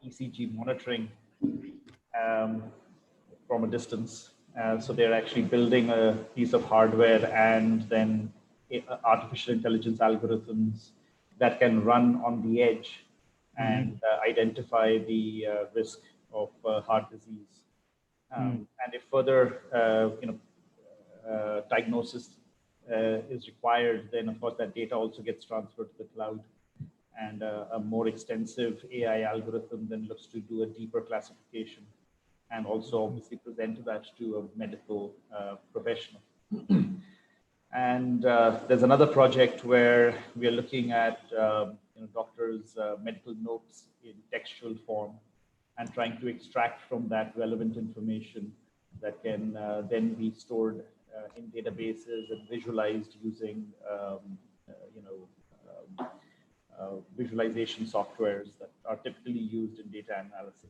ECG monitoring from a distance. So they're actually building a piece of hardware and then artificial intelligence algorithms that can run on the edge and identify the risk of heart disease. And if further, diagnosis is required, then of course that data also gets transferred to the cloud, and a more extensive AI algorithm then looks to do a deeper classification and also obviously present that to a medical professional. And there's another project where we are looking at doctors' medical notes in textual form and trying to extract from that relevant information that can then be stored in databases and visualized using visualization softwares that are typically used in data analysis.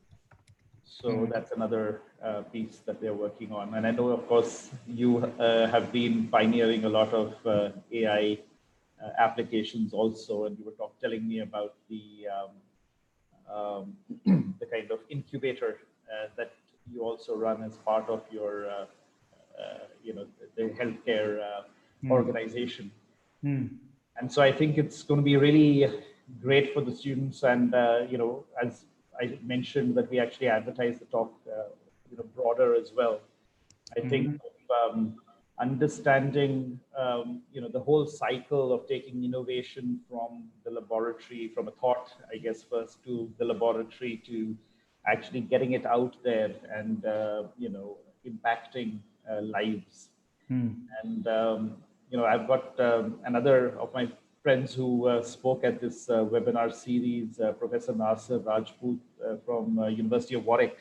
So that's another piece that they're working on. And I know, of course, you have been pioneering a lot of AI applications also, and you were telling me about the kind of incubator that you also run as part of your, the healthcare organization. And so I think it's going to be really great for the students. And, as I mentioned, that we actually advertise the talk, broader as well. I think understanding, the whole cycle of taking innovation from the laboratory, from a thought, I guess, first to the laboratory to actually getting it out there and, impacting lives. And, I've got another of my friends who spoke at this webinar series, Professor Nasser Rajput from University of Warwick.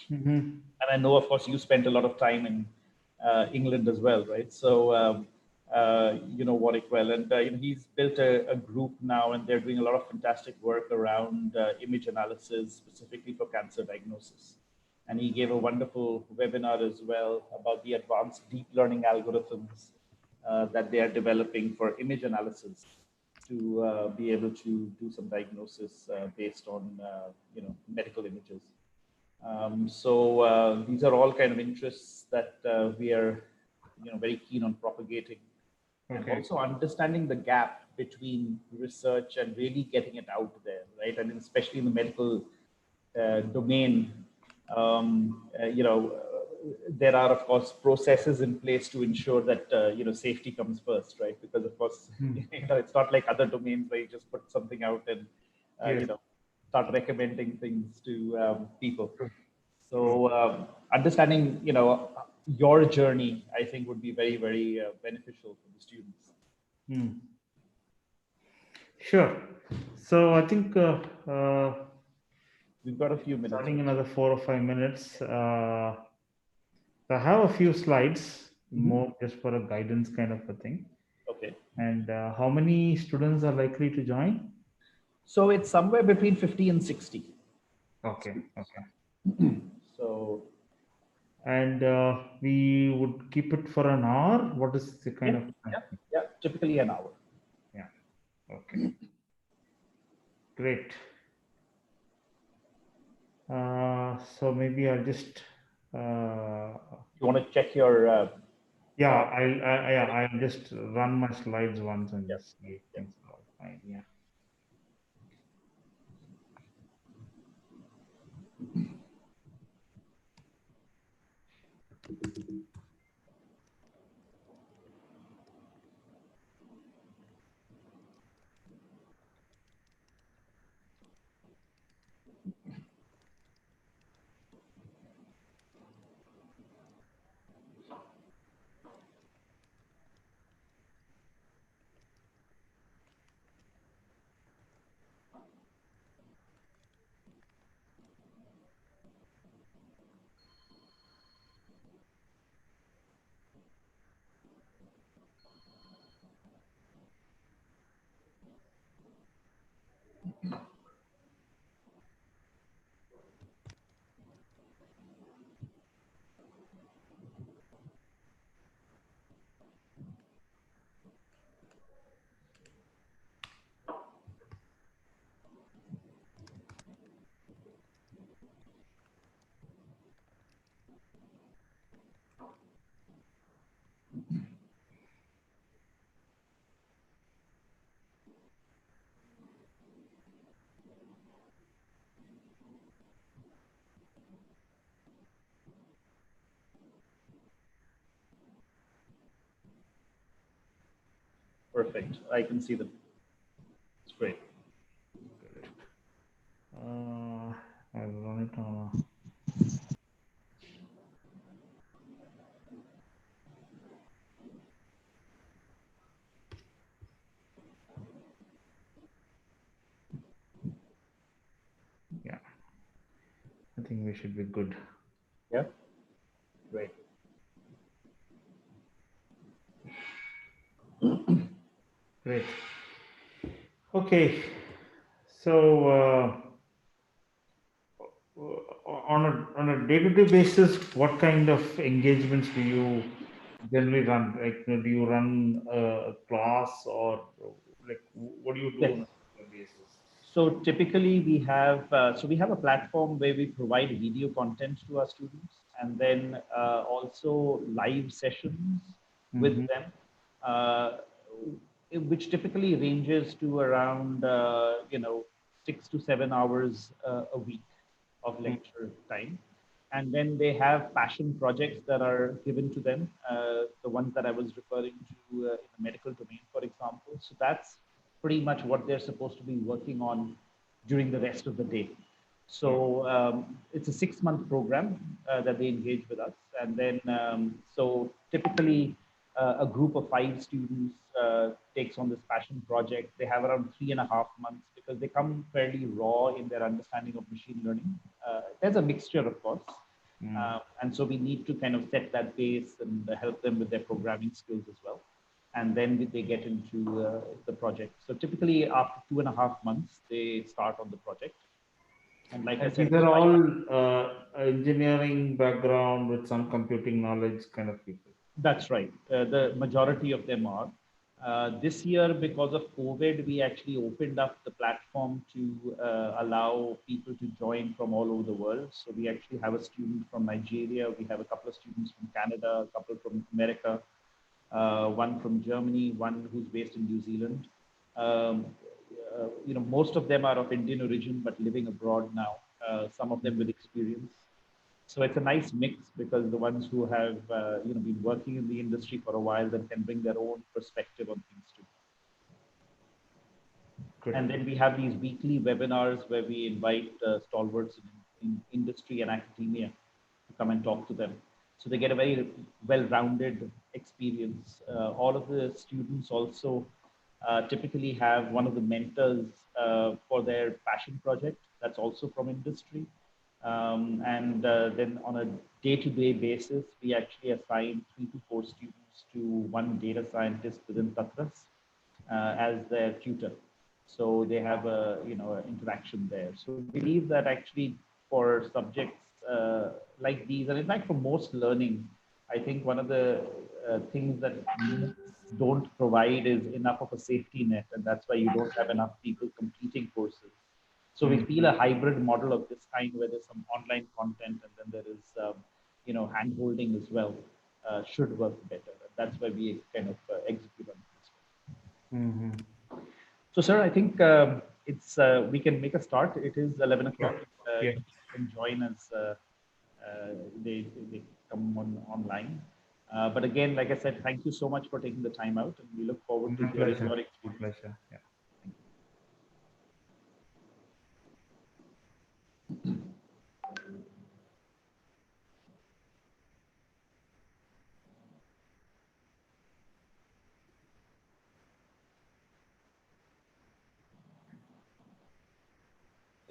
And I know, of course, you spent a lot of time in England as well, right? So, Warwick well. And he's built a group now, and they're doing a lot of fantastic work around image analysis, specifically for cancer diagnosis. And he gave a wonderful webinar as well about the advanced deep learning algorithms that they are developing for image analysis to be able to do some diagnosis based on, medical images. So these are all kind of interests that we are, very keen on propagating. And also understanding the gap between research and really getting it out there, right? I mean, especially in the medical domain, there are, of course, processes in place to ensure that, safety comes first, right? Because, of course, it's not like other domains where you just put something out and, start recommending things to people. So understanding, your journey, I think, would be very, very beneficial for the students. Sure. So I think we've got a few minutes. Starting another 4 or 5 minutes. I have a few slides, more just for a guidance kind of a thing. Okay. And how many students are likely to join? So it's somewhere between 50 and 60. Okay. So. And we would keep it for an hour. What is the kind of? Yeah, typically an hour. Yeah. Okay. Great. So maybe I'll just. You want to check your? Yeah, I'll just run my slides once and just see if things are all fine. Yeah. perfect. I can see them. It's great. I'll run it on yeah. I think we should be good. Yeah, great. Great. Okay. So on a day-to-day basis, what kind of engagements do you generally run? Like, do you run a class, or like what do you do Yes. on a regular basis? So typically we have a platform where we provide video content to our students, and then also live sessions with Mm-hmm. them, uh, which typically ranges to around 6 to 7 hours a week of lecture time. And then they have passion projects that are given to them, the ones that I was referring to in the medical domain, for example. So that's pretty much what they're supposed to be working on during the rest of the day. Yeah. So it's a 6 month program that they engage with us. And then, so typically, a group of 5 students takes on this passion project. They have around 3.5 months because they come fairly raw in their understanding of machine learning. There's a mixture, of course. And so we need to kind of set that base and help them with their programming skills as well. And then they get into the project. So typically after 2.5 months, they start on the project. And like I And said, these it's are quite. all engineering background with some computing knowledge kind of people. That's right. The majority of them are. This year, because of COVID, we actually opened up the platform to allow people to join from all over the world. So we actually have a student from Nigeria, we have a couple of students from Canada, a couple from America, one from Germany, one who's based in New Zealand. Um, most of them are of Indian origin but living abroad now. Some of them with experience. So it's a nice mix because the ones who have been working in the industry for a while then can bring their own perspective on things too. Good. And then we have these weekly webinars where we invite stalwarts in industry and academia to come and talk to them. So they get a very well-rounded experience. All of the students also typically have one of the mentors for their passion project that's also from industry. And then on a day-to-day basis, we actually assign 3 to 4 students to one data scientist within Tatras as their tutor. So they have a interaction there. So we believe that actually for subjects like these, and in fact for most learning, I think one of the things that MOOCs don't provide is enough of a safety net, and that's why you don't have enough people completing courses. So we feel a hybrid model of this kind, where there's some online content and then there is hand holding as well, should work better. That's why we kind of execute on this. Mm-hmm. So, sir, I think it's we can make a start. It is 11 o'clock. Yeah. You can join as they come online. But again, like I said, thank you so much for taking the time out, and we look forward to My hearing pleasure. your My experience. pleasure. Yeah.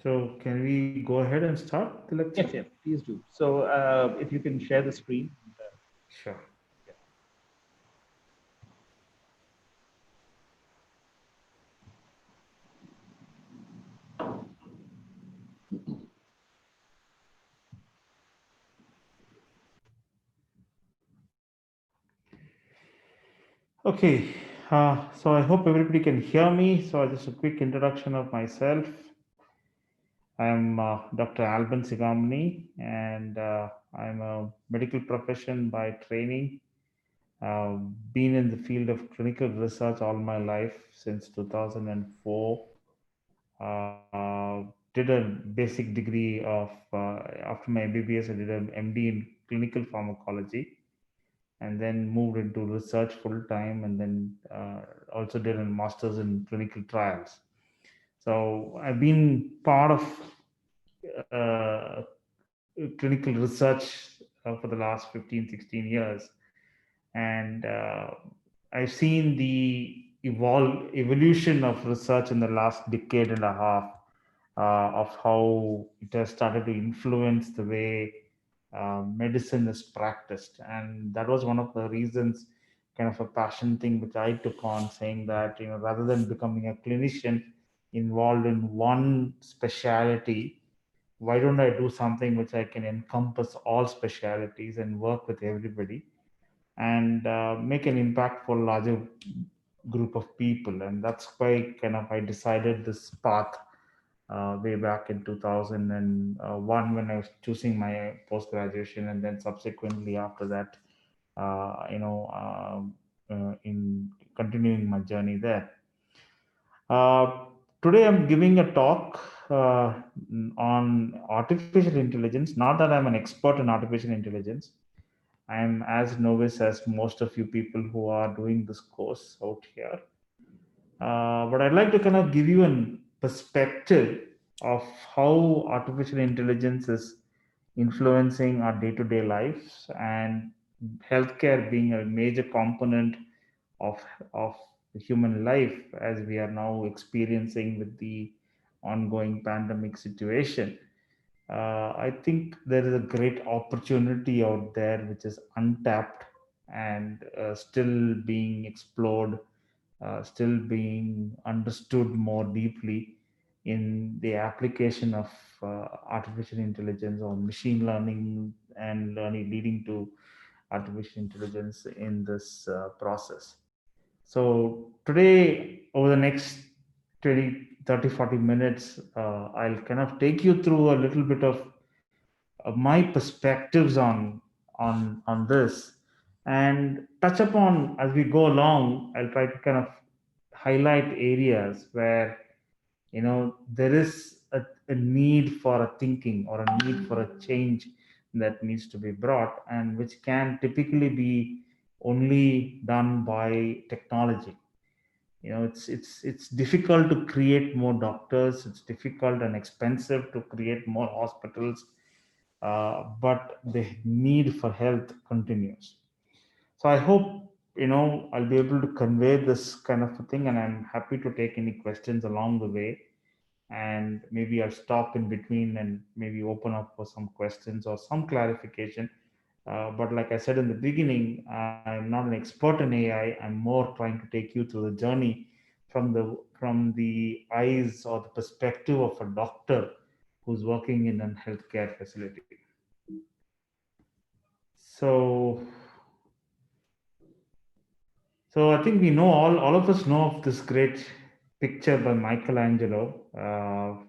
So can we go ahead and start the lecture? Yes, yes, please do. So, if you can share the screen. Sure. Yeah. Okay. So I hope everybody can hear me. So just a quick introduction of myself. I'm Dr. Alben Sigamani, and I'm a medical profession by training. Been in the field of clinical research all my life since 2004. Did a basic degree of after my MBBS. I did an MD in clinical pharmacology, and then moved into research full time, and then also did a master's in clinical trials. So I've been part of uh, clinical research for the last 15, 16 years. And I've seen the evolution of research in the last decade and a half, of how it has started to influence the way medicine is practiced. And that was one of the reasons, kind of a passion thing which I took on, saying that, rather than becoming a clinician involved in one specialty, why don't I do something which I can encompass all specialities and work with everybody and make an impact for a larger group of people? And that's why kind of I decided this path way back in 2001 when I was choosing my post graduation, and then subsequently after that, in continuing my journey there. Uh, Today, I'm giving a talk on artificial intelligence. Not that I'm an expert in artificial intelligence. I'm as novice as most of you people who are doing this course out here. But I'd like to kind of give you a perspective of how artificial intelligence is influencing our day to day lives, and healthcare being a major component of, of human life as we are now experiencing with the ongoing pandemic situation. I think there is a great opportunity out there which is untapped and still being explored, still being understood more deeply in the application of artificial intelligence or machine learning and learning leading to artificial intelligence in this process. So today, over the next 20, 30, 40 minutes, I'll kind of take you through a little bit of my perspectives on this, and touch upon as we go along. I'll try to kind of highlight areas where there is a need for a thinking or a need for a change that needs to be brought, and which can typically be only done by technology. It's difficult to create more doctors, it's difficult and expensive to create more hospitals, but the need for health continues. So I hope I'll be able to convey this kind of a thing, and I'm happy to take any questions along the way. And maybe I'll stop in between and maybe open up for some questions or some clarification. But like I said in the beginning, I'm not an expert in AI. I'm more trying to take you through the journey from the eyes or the perspective of a doctor who's working in a healthcare facility. So, so I think we know all of us know of this great picture by Michelangelo,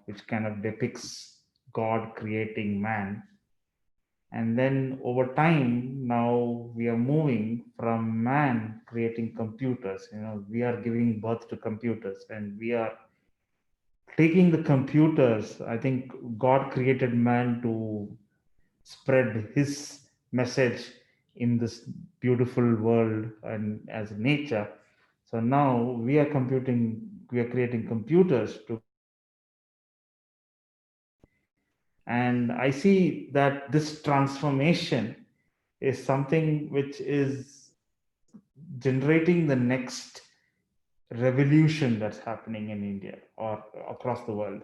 which kind of depicts God creating man. And then over time, now we are moving from man creating computers. We are giving birth to computers, and we are taking the computers. I think God created man to spread his message in this beautiful world and as nature. So now we are creating computers to create machines. And I see that this transformation is something which is generating the next revolution that's happening in India or across the world.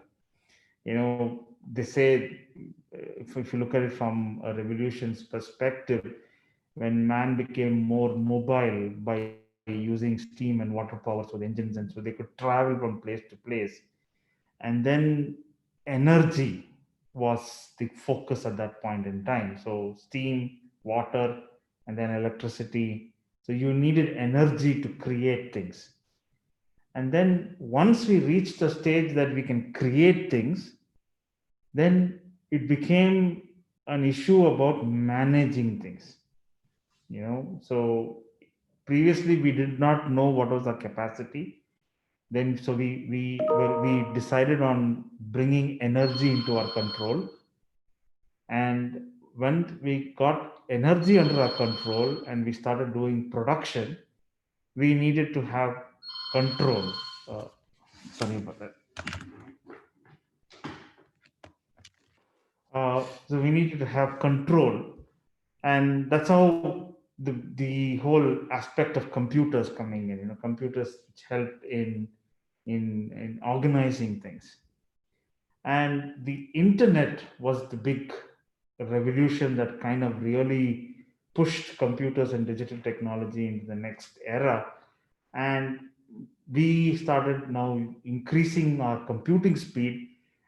They say, if you look at it from a revolution's perspective, when man became more mobile by using steam and water power, so the engines, and so they could travel from place to place. And then energy was the focus at that point in time. So steam, water, and then electricity. So you needed energy to create things. And then once we reached the stage that we can create things, then it became an issue about managing things. So previously we did not know what was our capacity. Then so we decided on bringing energy into our control. And when we got energy under our control and we started doing production, we needed to have control. Uh, Sorry about that. So we needed to have control, and that's how the whole aspect of computers coming in. Computers which help in organizing things, and the internet was the big revolution that kind of really pushed computers and digital technology into the next era. And we started now increasing our computing speed,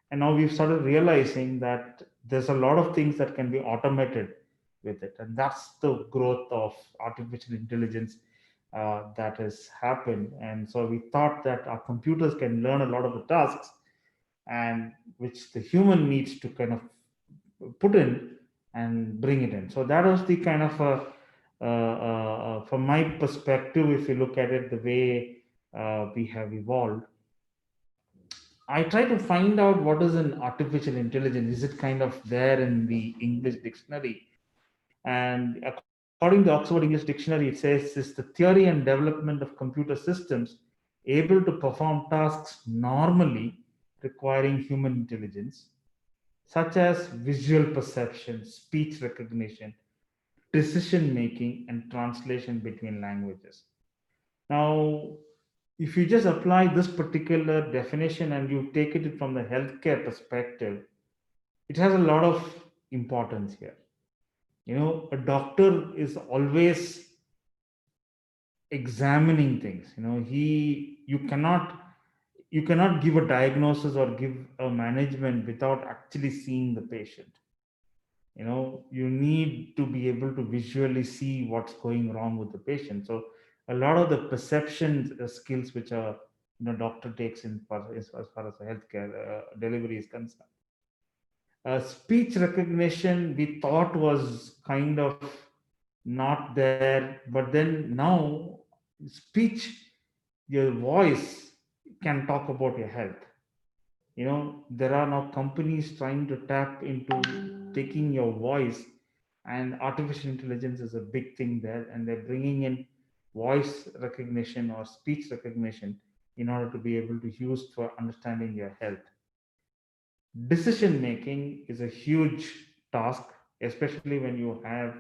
and now we've started realizing that there's a lot of things that can be automated with it, and that's the growth of artificial intelligence that has happened. And so we thought that our computers can learn a lot of the tasks and which the human needs to kind of put in and bring it in. So that was the kind of from my perspective, if you look at it, the way we have evolved. I try to find out what is an artificial intelligence. Is it kind of there in the English dictionary? And according to Oxford English Dictionary, it says it's the theory and development of computer systems able to perform tasks normally requiring human intelligence, such as visual perception, speech recognition, decision making, and translation between languages. Now, if you just apply this particular definition and you take it from the healthcare perspective, it has a lot of importance here. A doctor is always examining things. You cannot give a diagnosis or give a management without actually seeing the patient. You need to be able to visually see what's going wrong with the patient. So a lot of the perception skills which a doctor takes in as far as the healthcare delivery is concerned. Speech recognition we thought was kind of not there, but then now speech, your voice can talk about your health. There are now companies trying to tap into taking your voice, and artificial intelligence is a big thing there, and they're bringing in voice recognition or speech recognition in order to be able to use for understanding your health. Decision making is a huge task, especially when you have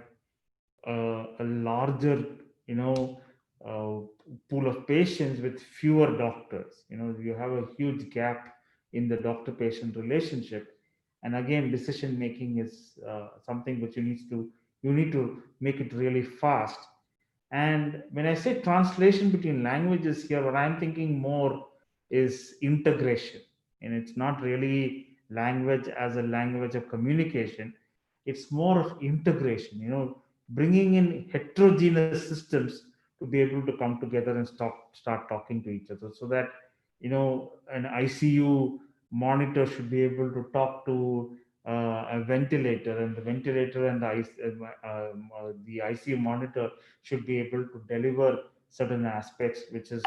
a larger, you know, uh, pool of patients with fewer doctors. You have a huge gap in the doctor-patient relationship, and again, decision making is something which you need to make it really fast. And when I say translation between languages here, what I'm thinking more is integration. And it's not really language as a language of communication, it's more of integration, bringing in heterogeneous systems to be able to come together and start talking to each other, so that an ICU monitor should be able to talk to a ventilator, and the ventilator and the ICU monitor should be able to deliver certain aspects which is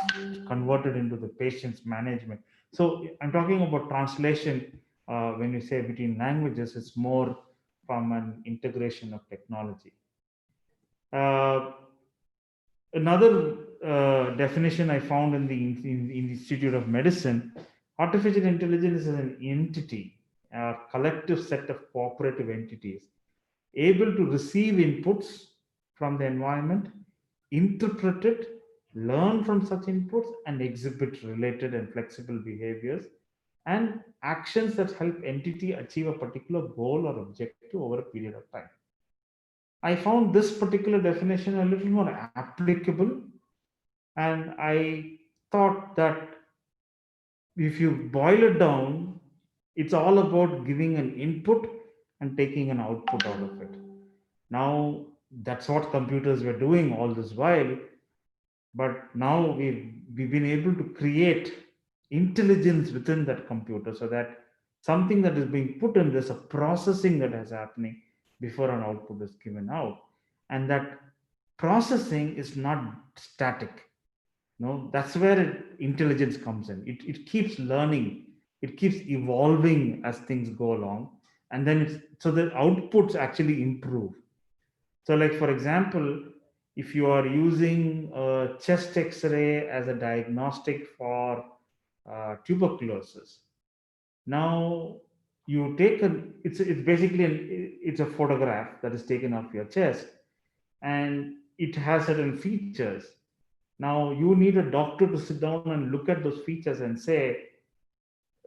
converted into the patient's management. So I'm talking about translation. When you say between languages, it's more from an integration of technology. uh, Another definition I found in the Institute of Medicine: artificial intelligence is an entity, a collective set of cooperative entities able to receive inputs from the environment, interpret it, learn from such inputs, and exhibit related and flexible behaviors and actions that help entity achieve a particular goal or objective over a period of time. I found this particular definition a little more applicable, and I thought that if you boil it down, it's all about giving an input and taking an output out of it. Now, that's what computers were doing all this while, but now we've been able to create intelligence within that computer, so that something that is being put in, there's a processing that is happening before an output is given out, and that processing is not static. No, that's where intelligence comes in. It keeps learning, it keeps evolving as things go along, and then it's so the outputs actually improve. So, like for example, if you are using a chest x-ray as a diagnostic for tuberculosis, now you take it's basically it's a photograph that is taken of your chest, and it has certain features. Now you need a doctor to sit down and look at those features and say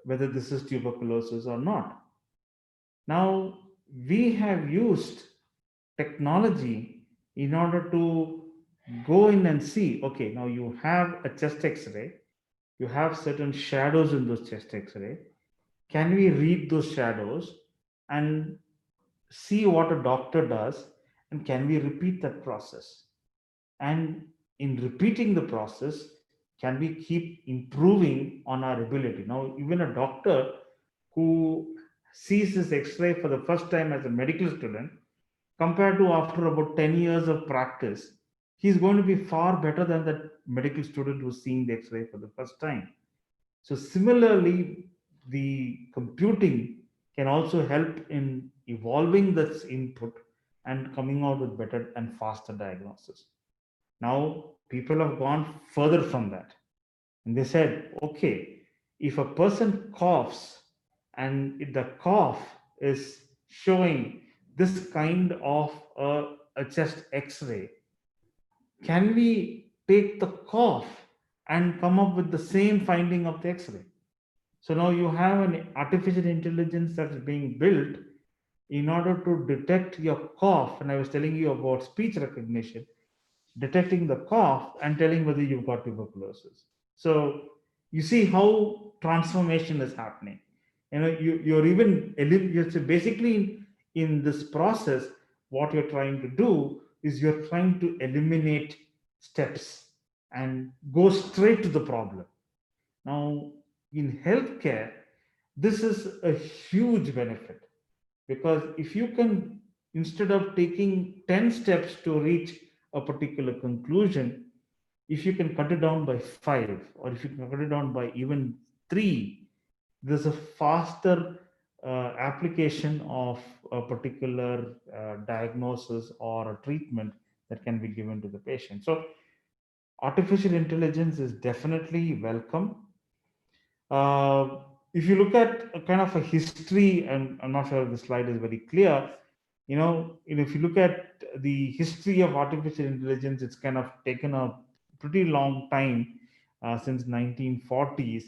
whether this is tuberculosis or not. Now we have used technology in order to go in and see, okay, now you have a chest x-ray, you have certain shadows in those chest x-ray. Can we read those shadows and see what a doctor does, and can we repeat that process? And in repeating the process, can we keep improving on our ability? Now even a doctor who sees his x-ray for the first time as a medical student, compared to after about 10 years of practice, he's going to be far better than that medical student who's seeing the x-ray for the first time. So similarly, the computing can also help in evolving this input and coming out with better and faster diagnosis. Now people have gone further from that, and they said, okay, if a person coughs and the cough is showing this kind of a chest x-ray, can we take the cough and come up with the same finding of the x-ray? So now you have an artificial intelligence that is being built in order to detect your cough. And I was telling you about speech recognition, detecting the cough and telling whether you've got tuberculosis. So you see how transformation is happening. You know, you're even so basically in this process, what you're trying to do is you're trying to eliminate steps and go straight to the problem. Now, in healthcare, this is a huge benefit, because if you can, instead of taking 10 steps to reach a particular conclusion, if you can cut it down by 5, or if you can cut it down by even 3, there's a faster application of a particular diagnosis or a treatment that can be given to the patient. So artificial intelligence is definitely welcome. If you look at a kind of a history, and I'm not sure if the slide is very clear, if you look at the history of artificial intelligence, it's kind of taken a pretty long time, since 1940s,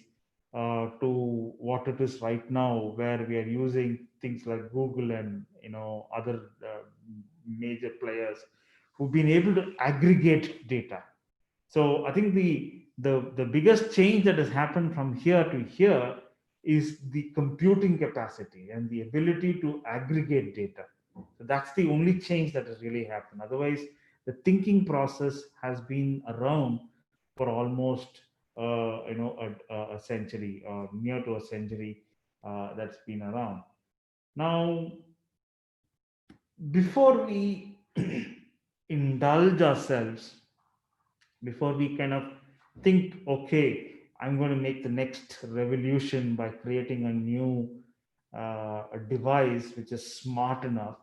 to what it is right now, where we are using things like Google and other major players who've been able to aggregate data. So I think the biggest change that has happened from here to here is the computing capacity and the ability to aggregate data. So that's the only change that has really happened. Otherwise, the thinking process has been around for almost a century, or near to a century, that's been around. Now, before we indulge ourselves, before we kind of think, okay, I'm going to make the next revolution by creating a new a device which is smart enough,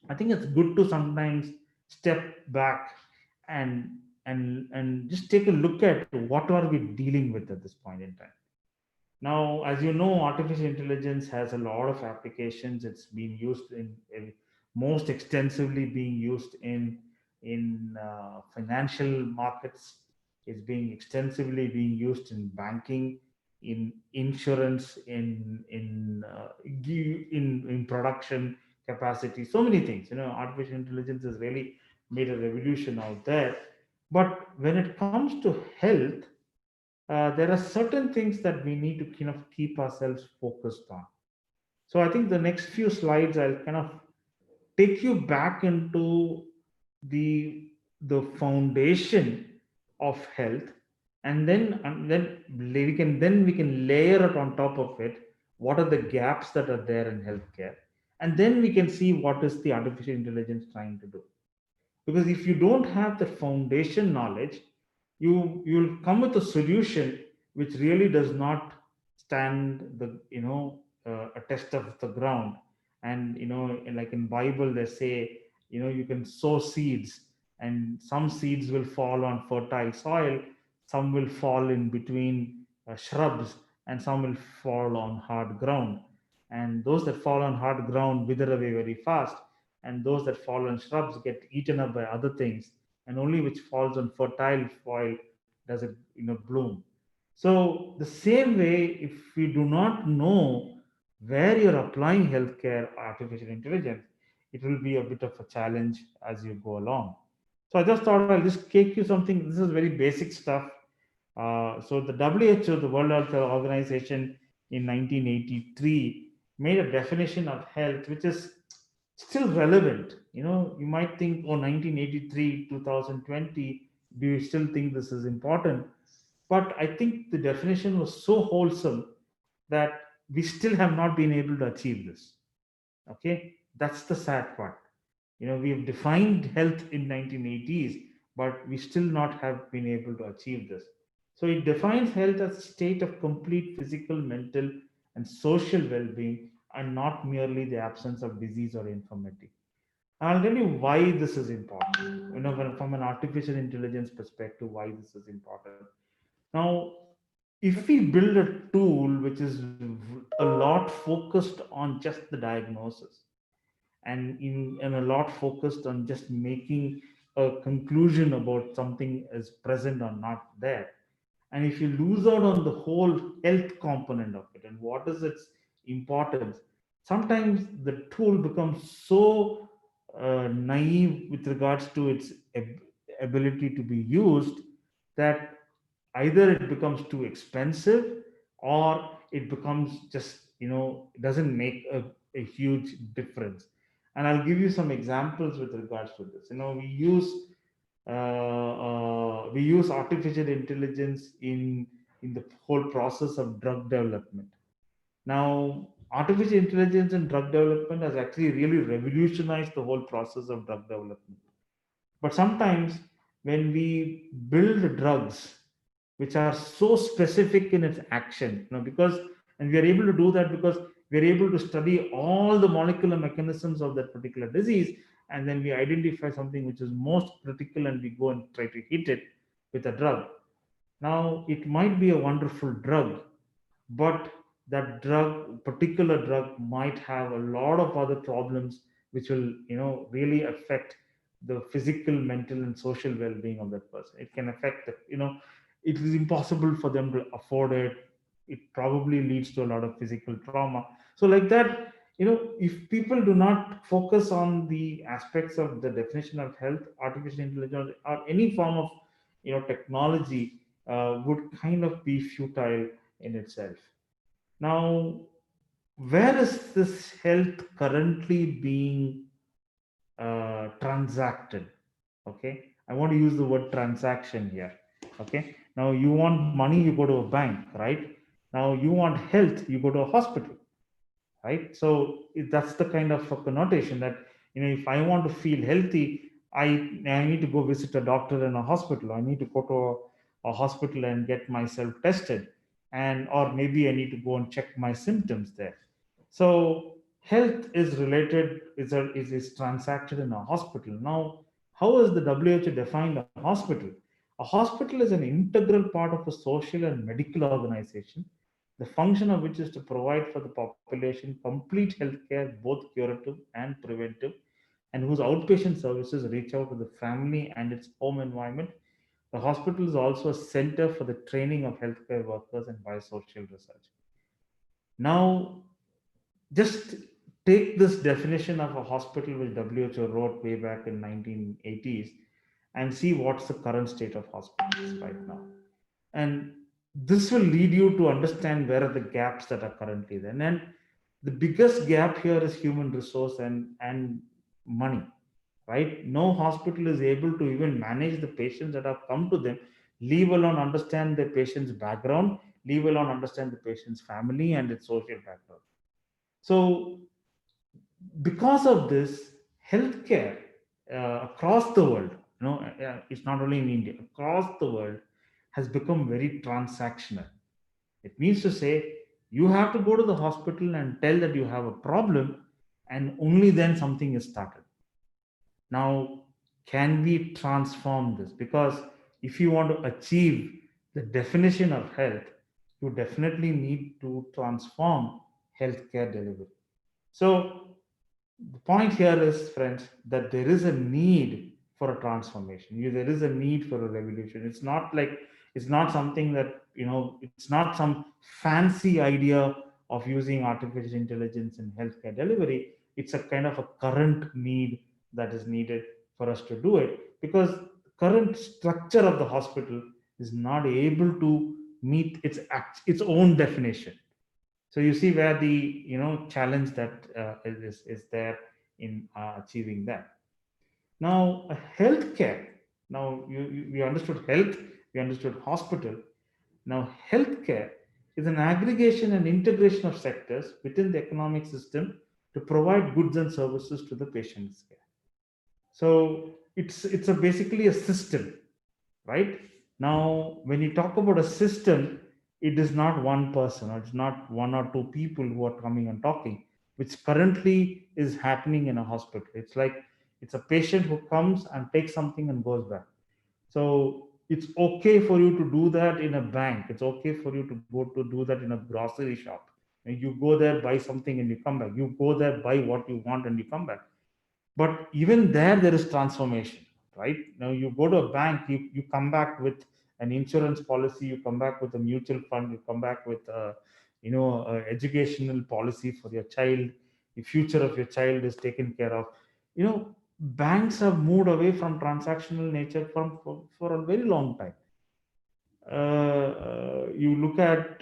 I think it's good to sometimes step back and just take a look at what are we dealing with at this point in time. Now, as you know, artificial intelligence has a lot of applications. It's been used in most extensively being used in financial markets. It's being extensively being used in banking, in insurance, in production capacity. So many things. Artificial intelligence has really made a revolution out there. But when it comes to health, there are certain things that we need to kind of keep ourselves focused on. So I think the next few slides, I'll kind of take you back into the foundation of health, and then we can layer it on top of it. What are the gaps that are there in healthcare? And then we can see what is the artificial intelligence trying to do. Because if you don't have the foundation knowledge, you'll come with a solution which really does not stand a test of the ground. And like in Bible they say, you can sow seeds, and some seeds will fall on fertile soil, some will fall in between shrubs, and some will fall on hard ground. And those that fall on hard ground wither away very fast, and those that fall on shrubs get eaten up by other things, and only which falls on fertile soil does it bloom. So the same way, if we do not know where you're applying healthcare artificial intelligence, it will be a bit of a challenge as you go along. So I just thought I'll just take you something. This is very basic stuff. So the WHO, the World Health Organization, in 1983 made a definition of health which is still relevant. You might think, oh, 1983, 2020, do you still think this is important? But I think the definition was so wholesome that we still have not been able to achieve this. Okay, that's the sad part. We have defined health in 1980s, but we still not have been able to achieve this. So it defines health as a state of complete physical, mental, and social well-being, and not merely the absence of disease or infirmity. And I'll tell you why this is important. From an artificial intelligence perspective, why this is important. Now, if we build a tool which is a lot focused on just the diagnosis, and a lot focused on just making a conclusion about something is present or not there, and if you lose out on the whole health component of it and what is its importance, sometimes the tool becomes so naive with regards to its ability to be used, that either it becomes too expensive, or it becomes just it doesn't make a huge difference. And I'll give you some examples with regards to this. We use artificial intelligence in the whole process of drug development. Now, artificial intelligence in drug development has actually really revolutionized the whole process of drug development. But sometimes when we build drugs which are so specific in its action, because, and we are able to do that because we are able to study all the molecular mechanisms of that particular disease, and then we identify something which is most critical and we go and try to hit it with a drug. Now, it might be a wonderful drug, but that particular drug might have a lot of other problems which will really affect the physical, mental, and social well-being of that person. It can affect it is impossible for them to afford it. It probably leads to a lot of physical trauma. So like that, if people do not focus on the aspects of the definition of health, artificial intelligence or any form of technology would kind of be futile in itself. Now, where is this health currently being transacted? Okay, I want to use the word transaction here. Okay, now you want money, you go to a bank, right? Now you want health, you go to a hospital, right? So that's the kind of a connotation that if I want to feel healthy, I need to go visit a doctor in a hospital. I need to go to a hospital and get myself tested, and or maybe I need to go and check my symptoms there. So health is related, is transacted in a hospital. Now, how is the WHO defined a hospital? A hospital is an integral part of a social and medical organization, the function of which is to provide for the population complete healthcare, both curative and preventive, and whose outpatient services reach out to the family and its home environment. The hospital is also a center for the training of healthcare workers and biosocial research. Now, just take this definition of a hospital which WHO wrote way back in 1980s and see what's the current state of hospitals right now. And this will lead you to understand where are the gaps that are currently there. And the biggest gap here is human resource and money, right? No hospital is able to even manage the patients that have come to them, leave alone understand the patient's background, leave alone understand the patient's family and its social background. So because of this, healthcare across the world, it's not only in India, across the world, has become very transactional. It means to say you have to go to the hospital and tell that you have a problem, and only then something is started. Now, can we transform this? Because if you want to achieve the definition of health, you definitely need to transform healthcare delivery. So the point here is, friends, that there is a need for a transformation. There is a need for a revolution. It's not something that, it's not some fancy idea of using artificial intelligence in healthcare delivery. It's a kind of a current need that is needed for us to do it, because the current structure of the hospital is not able to meet its own definition. So you see where the challenge that is there in achieving that. Now, healthcare. Now we understood health, we understood hospital. Now, healthcare is an aggregation and integration of sectors within the economic system to provide goods and services to the patient's care. So it's basically a system, right? Now, when you talk about a system, it is not one person, or it's not one or two people who are coming and talking, which currently is happening in a hospital. It's like it's a patient who comes and takes something and goes back. So it's okay for you to do that in a bank. It's okay for you to go to do that in a grocery shop. And you go there, buy something, and you come back. You go there, buy what you want, and you come back. But even there is transformation, right? Now you go to a bank, you come back with an insurance policy, you come back with a mutual fund, you come back with educational policy for your child. The future of your child is taken care of. Banks have moved away from transactional nature for a very long time. You look at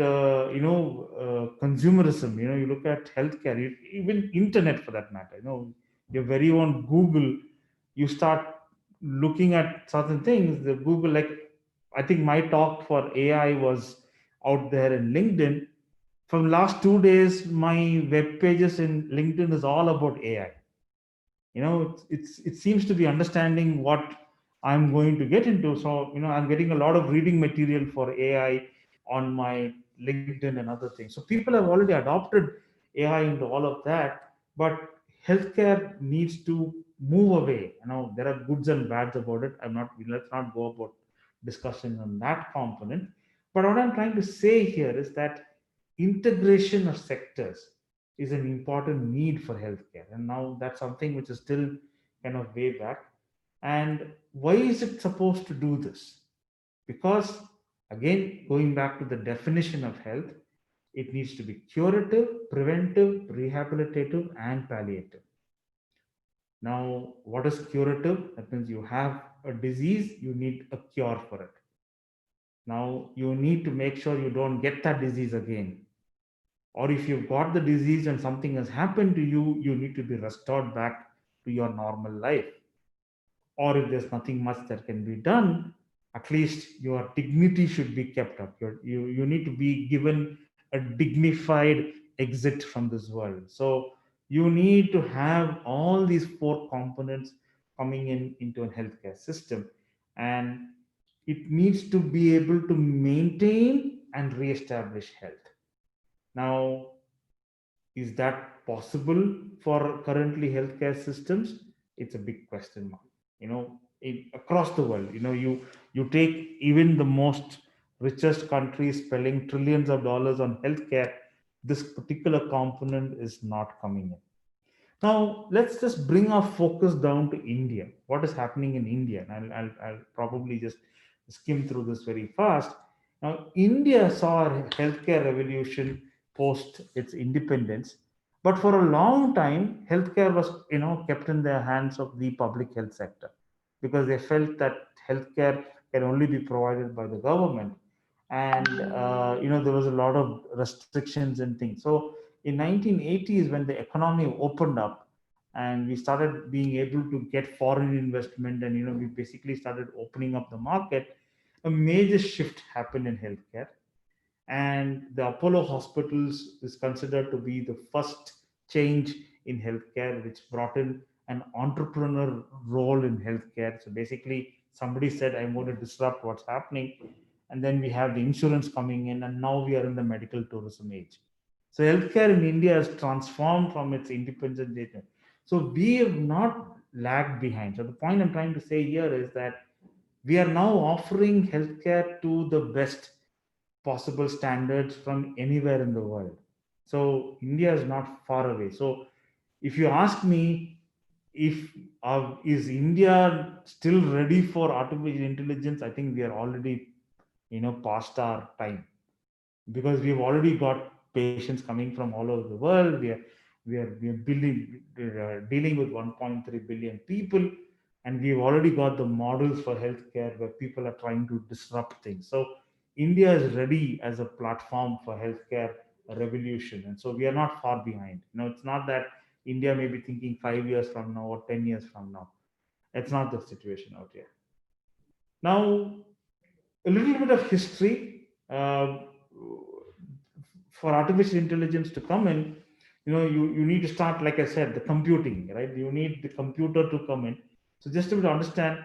consumerism. You look at healthcare, even internet for that matter. Your very own Google. You start looking at certain things. The Google, like, I think my talk for AI was out there in LinkedIn. From last 2 days, my web pages in LinkedIn is all about AI. It seems to be understanding what I'm going to get into. So I'm getting a lot of reading material for AI on my LinkedIn and other things. So people have already adopted AI into all of that, but healthcare needs to move away. There are goods and bads about it. Let's not go about discussion on that component. But what I'm trying to say here is that integration of sectors is an important need for healthcare. And now that's something which is still kind of way back. And why is it supposed to do this? Because, again, going back to the definition of health, it needs to be curative, preventive, rehabilitative, and palliative. Now, what is curative? That means you have a disease, you need a cure for it. Now, you need to make sure you don't get that disease again. Or if you've got the disease and something has happened to you, you need to be restored back to your normal life. Or if there's nothing much that can be done, at least your dignity should be kept up. You need to be given a dignified exit from this world. So you need to have all these four components coming into a healthcare system. And it needs to be able to maintain and reestablish health. Now, is that possible for currently healthcare systems? It's a big question mark. Across the world, you take even the most richest countries spending trillions of dollars on healthcare. This particular component is not coming in. Now, let's just bring our focus down to India. What is happening in India? And I'll probably just skim through this very fast. Now, India saw a healthcare revolution post its independence, but for a long time, healthcare was kept in the hands of the public health sector, because they felt that healthcare can only be provided by the government. And there was a lot of restrictions and things. So in 1980s, when the economy opened up and we started being able to get foreign investment, and we basically started opening up the market, a major shift happened in healthcare. And the Apollo hospitals is considered to be the first change in healthcare, which brought in an entrepreneur role in healthcare. So basically, somebody said, I'm going to disrupt what's happening. And then we have the insurance coming in, and now we are in the medical tourism age. So healthcare in India has transformed from its independent data. So we have not lagged behind. So the point I'm trying to say here is that we are now offering healthcare to the best possible standards from anywhere in the world. So India is not far away. So if you ask me, if is India still ready for artificial intelligence, I think we are already past our time, because we've already got patients coming from all over the world. We are dealing with 1.3 billion people, and we've already got the models for healthcare where people are trying to disrupt things. So India is ready as a platform for healthcare revolution, and so we are not far behind. It's not that India may be thinking 5 years from now or 10 years from now. It's not the situation out here. Now, a little bit of history. For artificial intelligence to come in, you need to start, like I said, the computing, right? You need the computer to come in. So just to understand,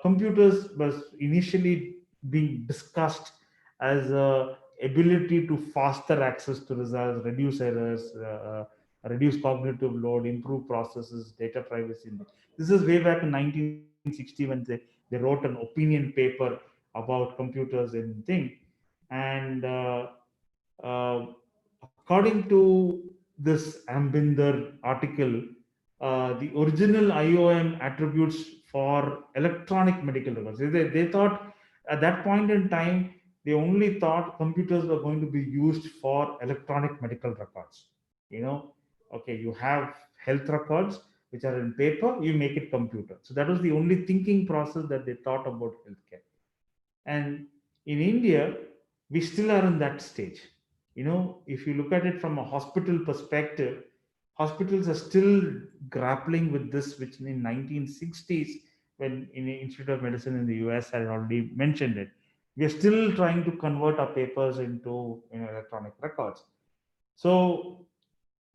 computers was initially being discussed as a ability to faster access to results, reduce errors, reduce cognitive load, improve processes, data privacy. This is way back in 1960 when they wrote an opinion paper about computers and thing. And uh, according to this Ambinder article, the original IOM attributes for electronic medical records. They thought at that point in time, they only thought computers were going to be used for electronic medical records. Okay, you have health records which are in paper, you make it computer. So that was the only thinking process that they thought about healthcare. And in India, we still are in that stage. If you look at it from a hospital perspective, hospitals are still grappling with this, which in the 1960s, when in the Institute of Medicine in the US had already mentioned it. We are still trying to convert our papers into electronic records. So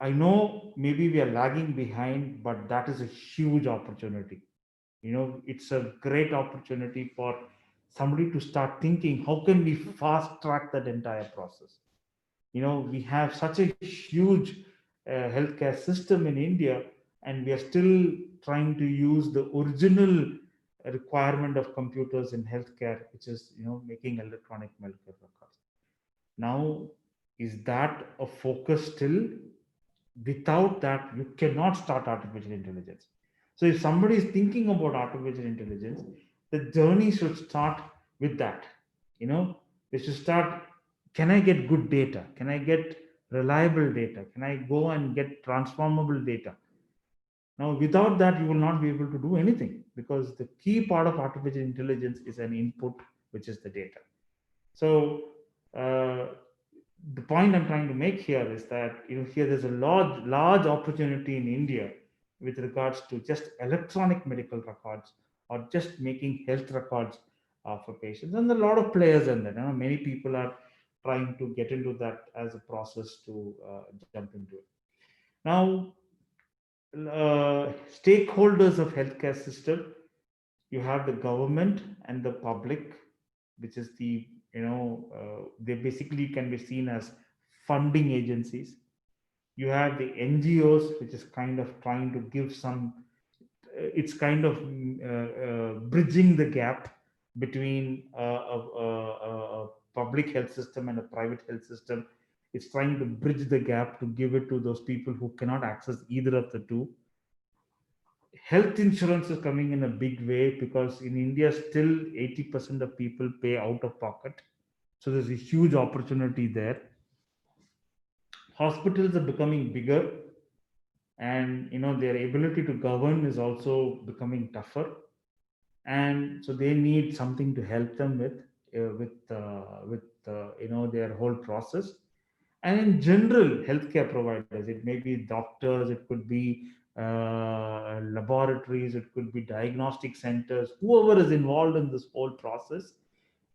I know maybe we are lagging behind, but that is a huge opportunity. It's a great opportunity for somebody to start thinking, how can we fast track that entire process? We have such a huge healthcare system in India, and we are still trying to use the original requirement of computers in healthcare, which is making electronic medical records. Now, is that a focus still? Without that, you cannot start artificial intelligence. So if somebody is thinking about artificial intelligence, the journey should start with that. They should start, can I get good data? Can I get reliable data? Can I go and get transformable data? Now, without that, you will not be able to do anything, because the key part of artificial intelligence is an input, which is the data. So, the point I'm trying to make here is that here there's a large opportunity in India with regards to just electronic medical records, or just making health records for patients, and a lot of players in that. Many people are trying to get into that as a process to jump into it. Now, stakeholders of healthcare system, you have the government and the public, which is they basically can be seen as funding agencies. You have the NGOs, which is kind of trying to give some, it's kind of bridging the gap between a public health system and a private health system. It's trying to bridge the gap to give it to those people who cannot access either of the two. Health insurance is coming in a big way, because in India, still 80% of people pay out of pocket. So there's a huge opportunity there. Hospitals are becoming bigger, and their ability to govern is also becoming tougher. And so they need something to help them with their whole process. And in general, healthcare providers, it may be doctors, it could be laboratories, it could be diagnostic centers, whoever is involved in this whole process,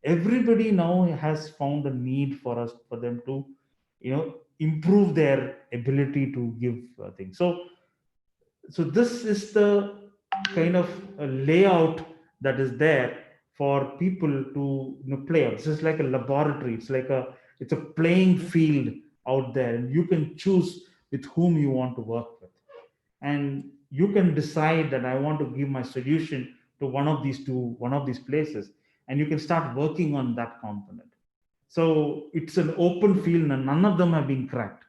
everybody now has found a need for them to improve their ability to give things. So this is the kind of layout that is there for people to play out. This is like a laboratory. It's a playing field out there, and you can choose with whom you want to work with. And you can decide that I want to give my solution to one of these places, and you can start working on that component. So it's an open field and none of them have been cracked.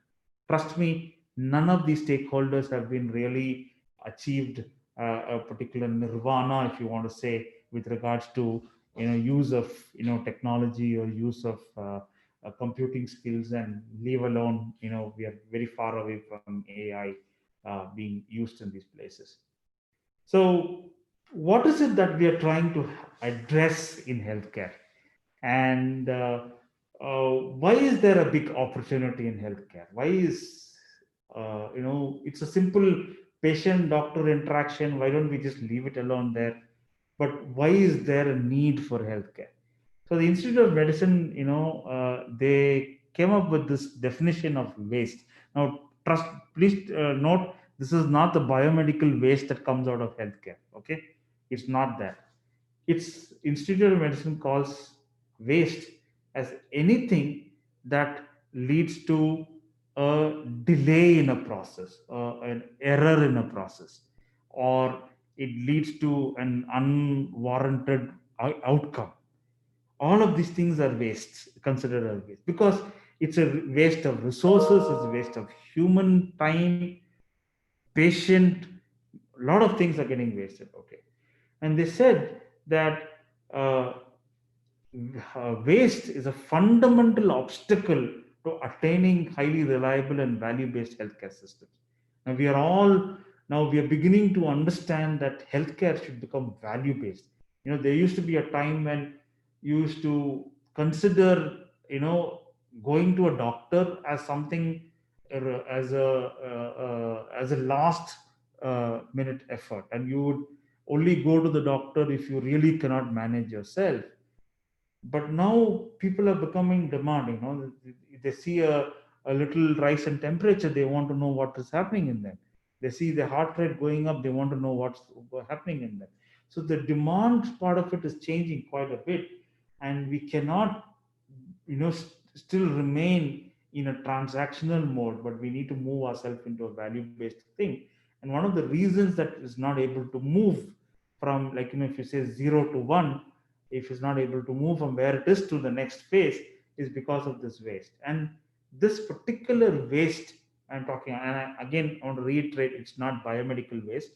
Trust me, none of these stakeholders have been really achieved a particular nirvana, if you want to say, with regards to use of technology or use of computing skills, and leave alone we are very far away from AI being used in these places. So what is it that we are trying to address in healthcare? And why is there a big opportunity in healthcare? Why is it's a simple patient doctor interaction? Why don't we just leave it alone there? But why is there a need for healthcare? So the Institute of Medicine, they came up with this definition of waste. Now, please note, this is not the biomedical waste that comes out of healthcare. Okay, it's not that. Its Institute of Medicine calls waste as anything that leads to a delay in a process, an error in a process, or it leads to an unwarranted outcome. All of these things are wastes, considered as waste, because it's a waste of resources, it's a waste of human time, patient, a lot of things are getting wasted. Okay, and they said that uh, waste is a fundamental obstacle to attaining highly reliable and value-based healthcare systems. Now we are beginning to understand that healthcare should become value-based. There used to be a time when you used to consider, going to a doctor as something, as a last minute effort, and you would only go to the doctor if you really cannot manage yourself. But now people are becoming demanding. They see a little rise in temperature, they want to know what is happening in them. They see the heart rate going up, they want to know what's happening in them. So the demand part of it is changing quite a bit, and we cannot still remain in a transactional mode, but we need to move ourselves into a value based thing. And one of the reasons that is not able to move from, like, if you say 0 to 1, if it's not able to move from where it is to the next phase, is because of this waste. And this particular waste I'm talking, and again I want to reiterate, it's not biomedical waste,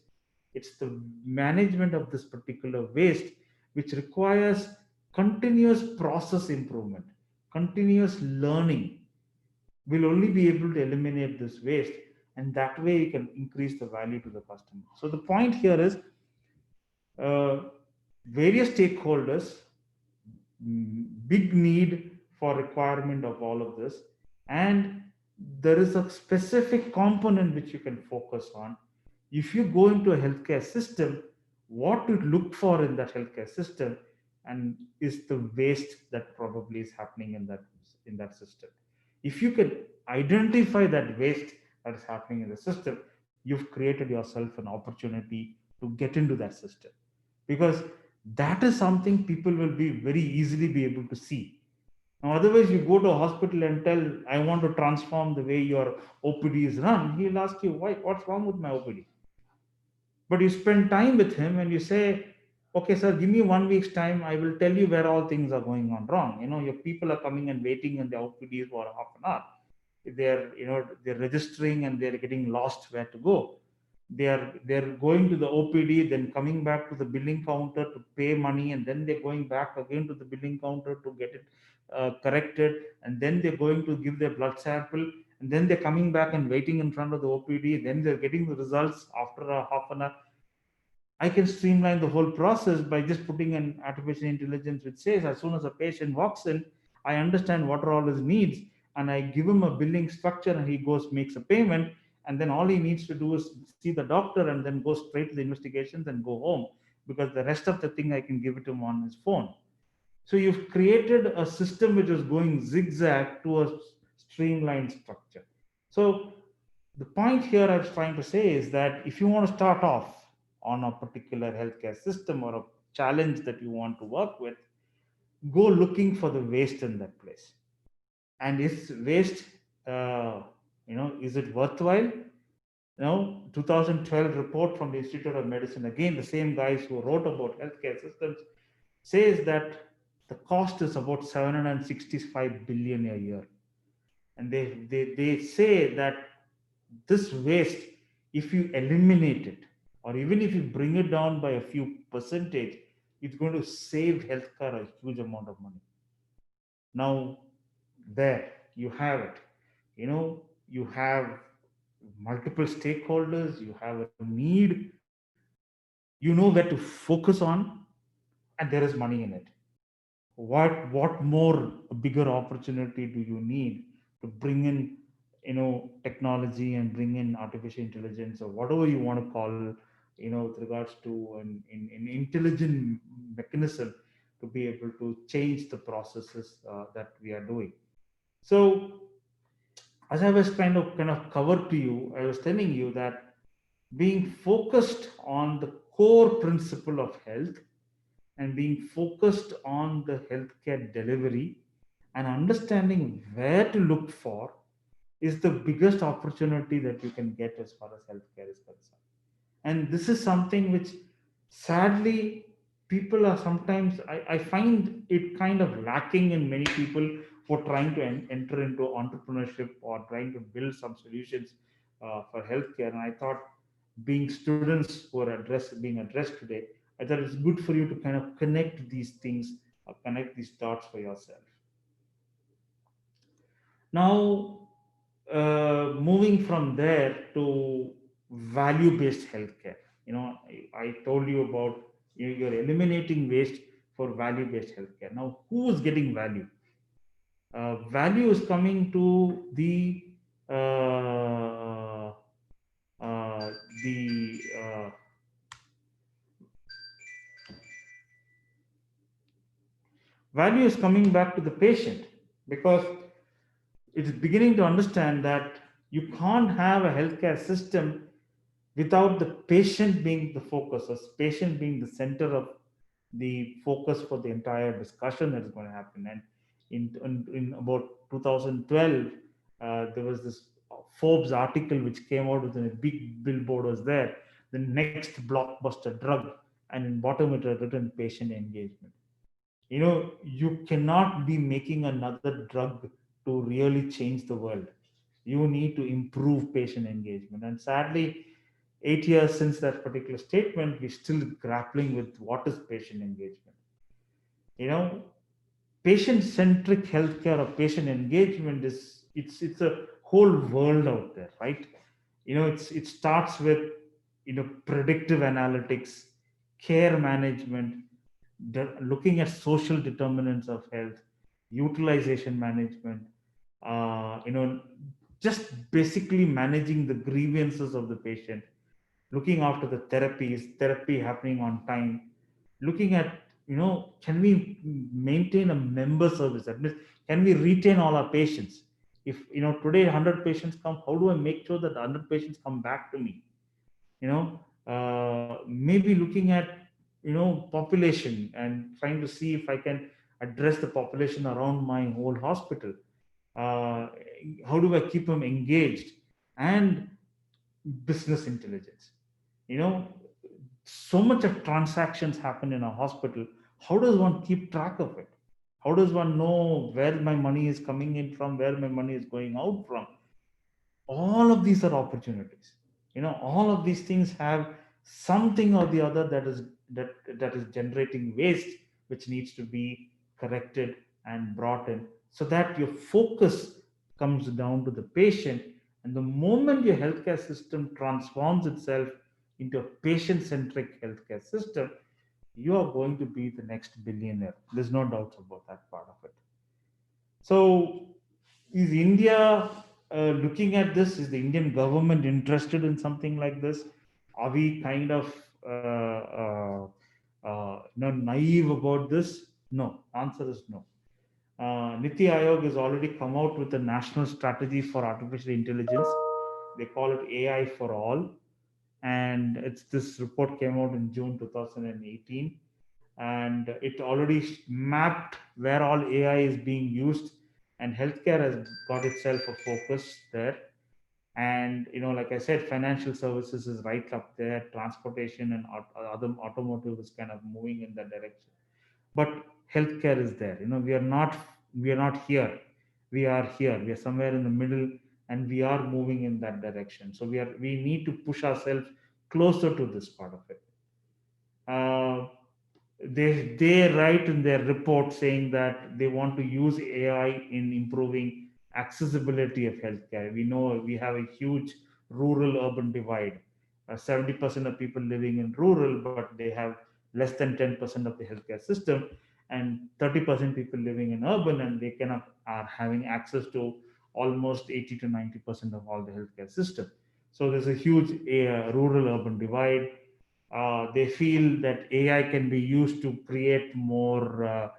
it's the management of this particular waste, which requires continuous process improvement, continuous learning. Will only be able to eliminate this waste, and that way you can increase the value to the customer. So the point here is, uh, various stakeholders, big need for requirement of all of this, and there is a specific component which you can focus on. If you go into a healthcare system, what to look for in that healthcare system, and is the waste that probably is happening in that system. If you can identify that waste that is happening in the system, you've created yourself an opportunity to get into that system, because that is something people will be very easily be able to see. Now, otherwise, you go to a hospital and tell, I want to transform the way your OPD is run. He'll ask you, why? What's wrong with my OPD? But you spend time with him and you say, okay, sir, give me 1 week's time. I will tell you where all things are going on wrong. Your people are coming and waiting in the OPDs for half an hour. They're registering and they're getting lost where to go. They're going to the OPD, then coming back to the billing counter to pay money, and then they're going back again to the billing counter to get it corrected, and then they're going to give their blood sample, and then they're coming back and waiting in front of the OPD. Then they're getting the results after a half an hour. I can streamline the whole process by just putting an artificial intelligence which says, as soon as a patient walks in, I understand what are all his needs, and I give him a billing structure, and he goes, makes a payment, and then all he needs to do is see the doctor and then go straight to the investigations and go home, because the rest of the thing I can give it to him on his phone. So you've created a system which is going zigzag to a streamlined structure. So the point here I was trying to say is that if you want to start off on a particular healthcare system or a challenge that you want to work with, go looking for the waste in that place. And is waste, is it worthwhile? 2012 report from the Institute of Medicine, again, the same guys who wrote about healthcare systems, says that the cost is about 765 billion a year. And they say that this waste, if you eliminate it, or even if you bring it down by a few percentage, it's going to save healthcare a huge amount of money. Now, there you have it. You have multiple stakeholders, you have a need, you know where to focus on, and there is money in it. What more bigger opportunity do you need to bring in technology and bring in artificial intelligence or whatever you want to call, with regards to an intelligent mechanism to be able to change the processes that we are doing. So as I was kind of covered to you, I was telling you that being focused on the core principle of health and being focused on the healthcare delivery and understanding where to look for is the biggest opportunity that you can get as far as healthcare is concerned. And this is something which sadly people are sometimes, I find it kind of lacking in many people who are trying to enter into entrepreneurship or trying to build some solutions for healthcare. And I thought, being students who are being addressed today, I thought it's good for you to kind of connect these things or connect these dots for yourself. Now, moving from there to value based healthcare. I told you about, you're eliminating waste for value based healthcare. Now, who is getting value? Value is coming to uh, the value is coming back to the patient, because it's beginning to understand that you can't have a healthcare system without the patient being the focus, or patient being the center of the focus for the entire discussion that is going to happen. And in about 2012, there was this Forbes article which came out with a big billboard was there, the next blockbuster drug, and in bottom it had written patient engagement. You cannot be making another drug to really change the world. You need to improve patient engagement. And sadly, 8 years since that particular statement, we're still grappling with what is patient engagement. You know, patient centric healthcare or patient engagement is, it's a whole world out there, right? It starts with predictive analytics, care management, looking at social determinants of health, utilization management, just basically managing the grievances of the patient, looking after the therapies, therapy happening on time, looking at, can we maintain a member service? That means, can we retain all our patients? If, today 100 patients come, how do I make sure that 100 patients come back to me? Maybe looking at, population and trying to see if I can address the population around my whole hospital. Uh, how do I keep them engaged? And business intelligence. You know, so much of transactions happen in a hospital. How does one keep track of it? How does one know where my money is coming in from, where my money is going out from? All of these are opportunities. All of these things have something or the other that is generating waste, which needs to be corrected and brought in, so that your focus comes down to the patient. And the moment your healthcare system transforms itself into a patient centric healthcare system, you are going to be the next billionaire. There's no doubts about that part of it. So, is India looking at this? Is the Indian government interested in something like this? Are we kind of naive about this? No. Answer is no. Niti Aayog has already come out with a national strategy for artificial intelligence. They call it AI for all, and this report came out in June 2018, and it already mapped where all AI is being used, and healthcare has got itself a focus there. And like I said, financial services is right up there, transportation and other automotive is kind of moving in that direction. But healthcare is there. We are not here. We are here. We are somewhere in the middle, and we are moving in that direction. So we need to push ourselves closer to this part of it. uh, they write in their report saying that they want to use AI in improving accessibility of healthcare. We know we have a huge rural urban divide. 70% of people living in rural, but they have less than 10% of the healthcare system, and 30% people living in urban, and they cannot are having access to almost 80 to 90% of all the healthcare system. So there's a huge rural urban divide. They feel that AI can be used to create more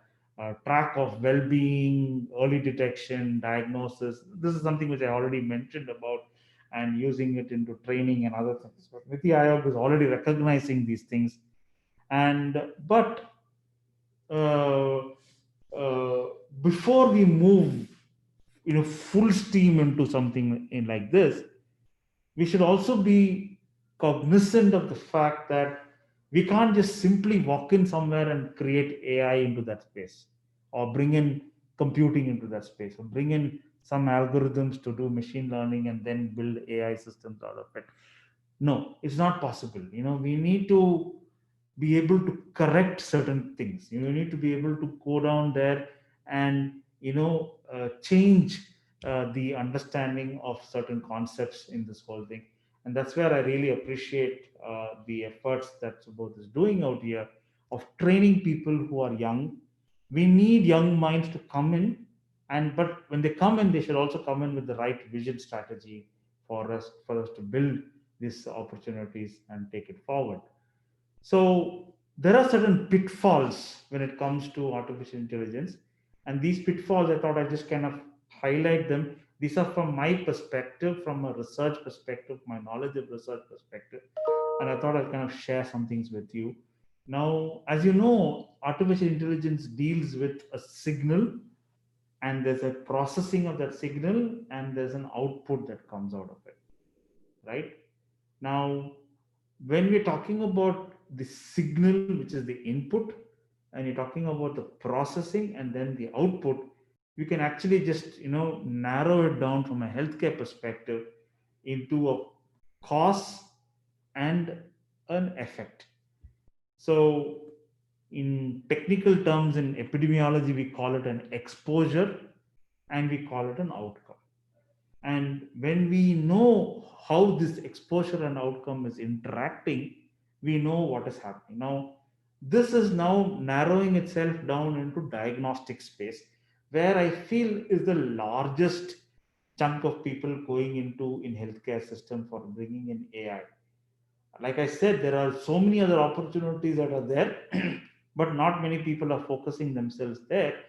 track of well-being, early detection, diagnosis. This is something which I already mentioned about, and using it into training and other things. But Niti Aayog is already recognizing these things, and but uh, uh, before we move, full steam into something in like this, we should also be cognizant of the fact that we can't just simply walk in somewhere and create AI into that space, or bring in computing into that space, or bring in some algorithms to do machine learning and then build AI systems out of it. No, it's not possible. We need to be able to correct certain things. We need to be able to go down there and change the understanding of certain concepts in this whole thing. And that's where I really appreciate the efforts that Subodh is doing out here of training people who are young. We need young minds to come in, and but when they come in, they should also come in with the right vision strategy for us to build these opportunities and take it forward. So there are certain pitfalls when it comes to artificial intelligence, and these pitfalls, I thought I just kind of highlight them. These are from my perspective, from a research perspective, my knowledge of research perspective, and I thought I'd kind of share some things with you. Now, as you know, artificial intelligence deals with a signal, and there's a processing of that signal, and there's an output that comes out of it, right? Now, when we're talking about the signal, which is the input, and you're talking about the processing and then the output, you can actually just narrow it down from a healthcare perspective into a cause and an effect. So in technical terms, in epidemiology, we call it an exposure and we call it an outcome. And when we know how this exposure and outcome is interacting, we know what is happening. Now, this is now narrowing itself down into diagnostic space, where I feel is the largest chunk of people going into in healthcare system for bringing in AI. Like I said, there are so many other opportunities that are there, but not many people are focusing themselves there.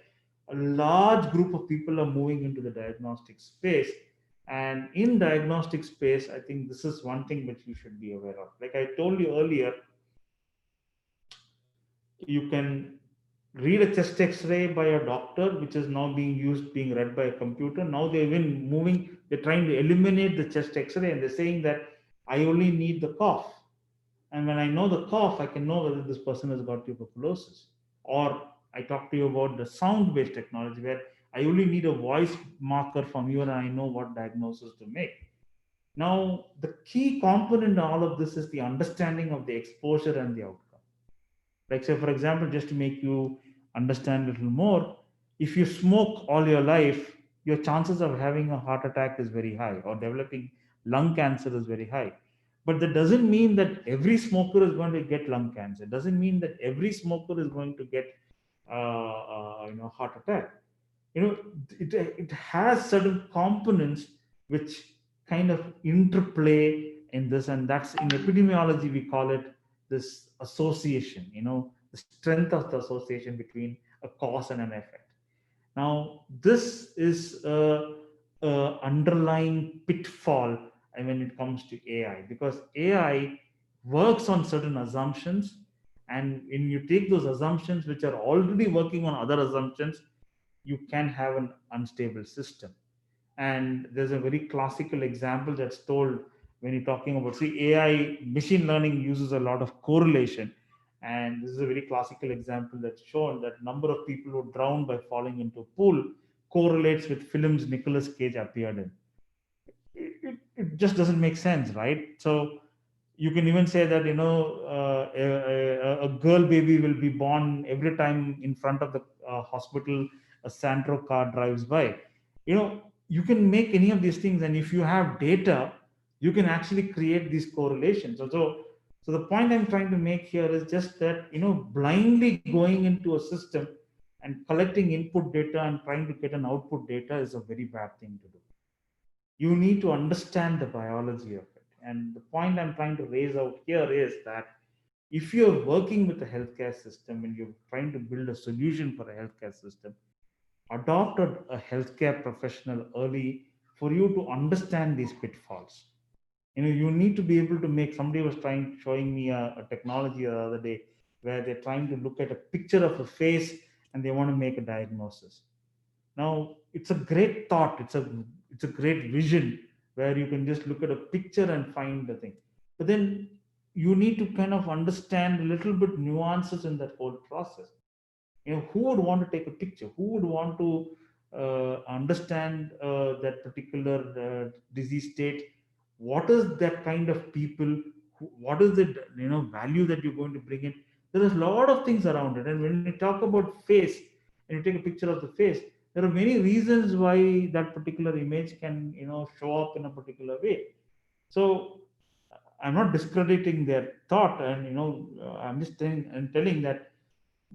A large group of people are moving into the diagnostic space, and in diagnostic space, I think this is one thing which you should be aware of. Like I told you earlier, you can read a chest x-ray by a doctor, which is now being read by a computer. Now they've been moving, they're trying to eliminate the chest x-ray, and they're saying that I only need the cough, and when I know the cough, I can know whether this person has got tuberculosis. Or I talk to you about the sound based technology, where I only need a voice marker from you and I know what diagnosis to make. Now, the key component in all of this is the understanding of the exposure and the outcome. Like, say, for example, just to make you understand a little more, if you smoke all your life, your chances of having a heart attack is very high, or developing lung cancer is very high. But that doesn't mean that every smoker is going to get lung cancer. It doesn't mean that every smoker is going to get heart attack. It has certain components which kind of interplay in this, and that's in epidemiology we call it this association, the strength of the association between a cause and an effect. Now this is a underlying pitfall when it comes to AI, because AI works on certain assumptions, and when you take those assumptions which are already working on other assumptions, you can have an unstable system. And there's a very classical example that's told when you're talking about, see, AI, machine learning uses a lot of correlation. And this is a very classical example that's shown that number of people who drowned by falling into a pool correlates with films Nicolas Cage appeared in. It just doesn't make sense, right? So you can even say that, a girl baby will be born every time in front of the hospital a Santro car drives by. You can make any of these things, and if you have data, you can actually create these correlations. So the point I'm trying to make here is just that, blindly going into a system and collecting input data and trying to get an output data is a very bad thing to do. You need to understand the biology of it. And the point I'm trying to raise out here is that if you're working with a healthcare system and you're trying to build a solution for a healthcare system, adopt a healthcare professional early for you to understand these pitfalls. You need to be able to make, somebody was trying showing me a technology the other day where they're trying to look at a picture of a face and they want to make a diagnosis. Now, it's a great thought. It's a great vision where you can just look at a picture and find the thing. But then you need to kind of understand a little bit nuances in that whole process. Who would want to take a picture? Who would want to understand that particular disease state? What is that kind of people? What is the value that you're going to bring in? There is a lot of things around it, and when you talk about face and you take a picture of the face, there are many reasons why that particular image can show up in a particular way. So I'm not discrediting their thought, and I'm just telling that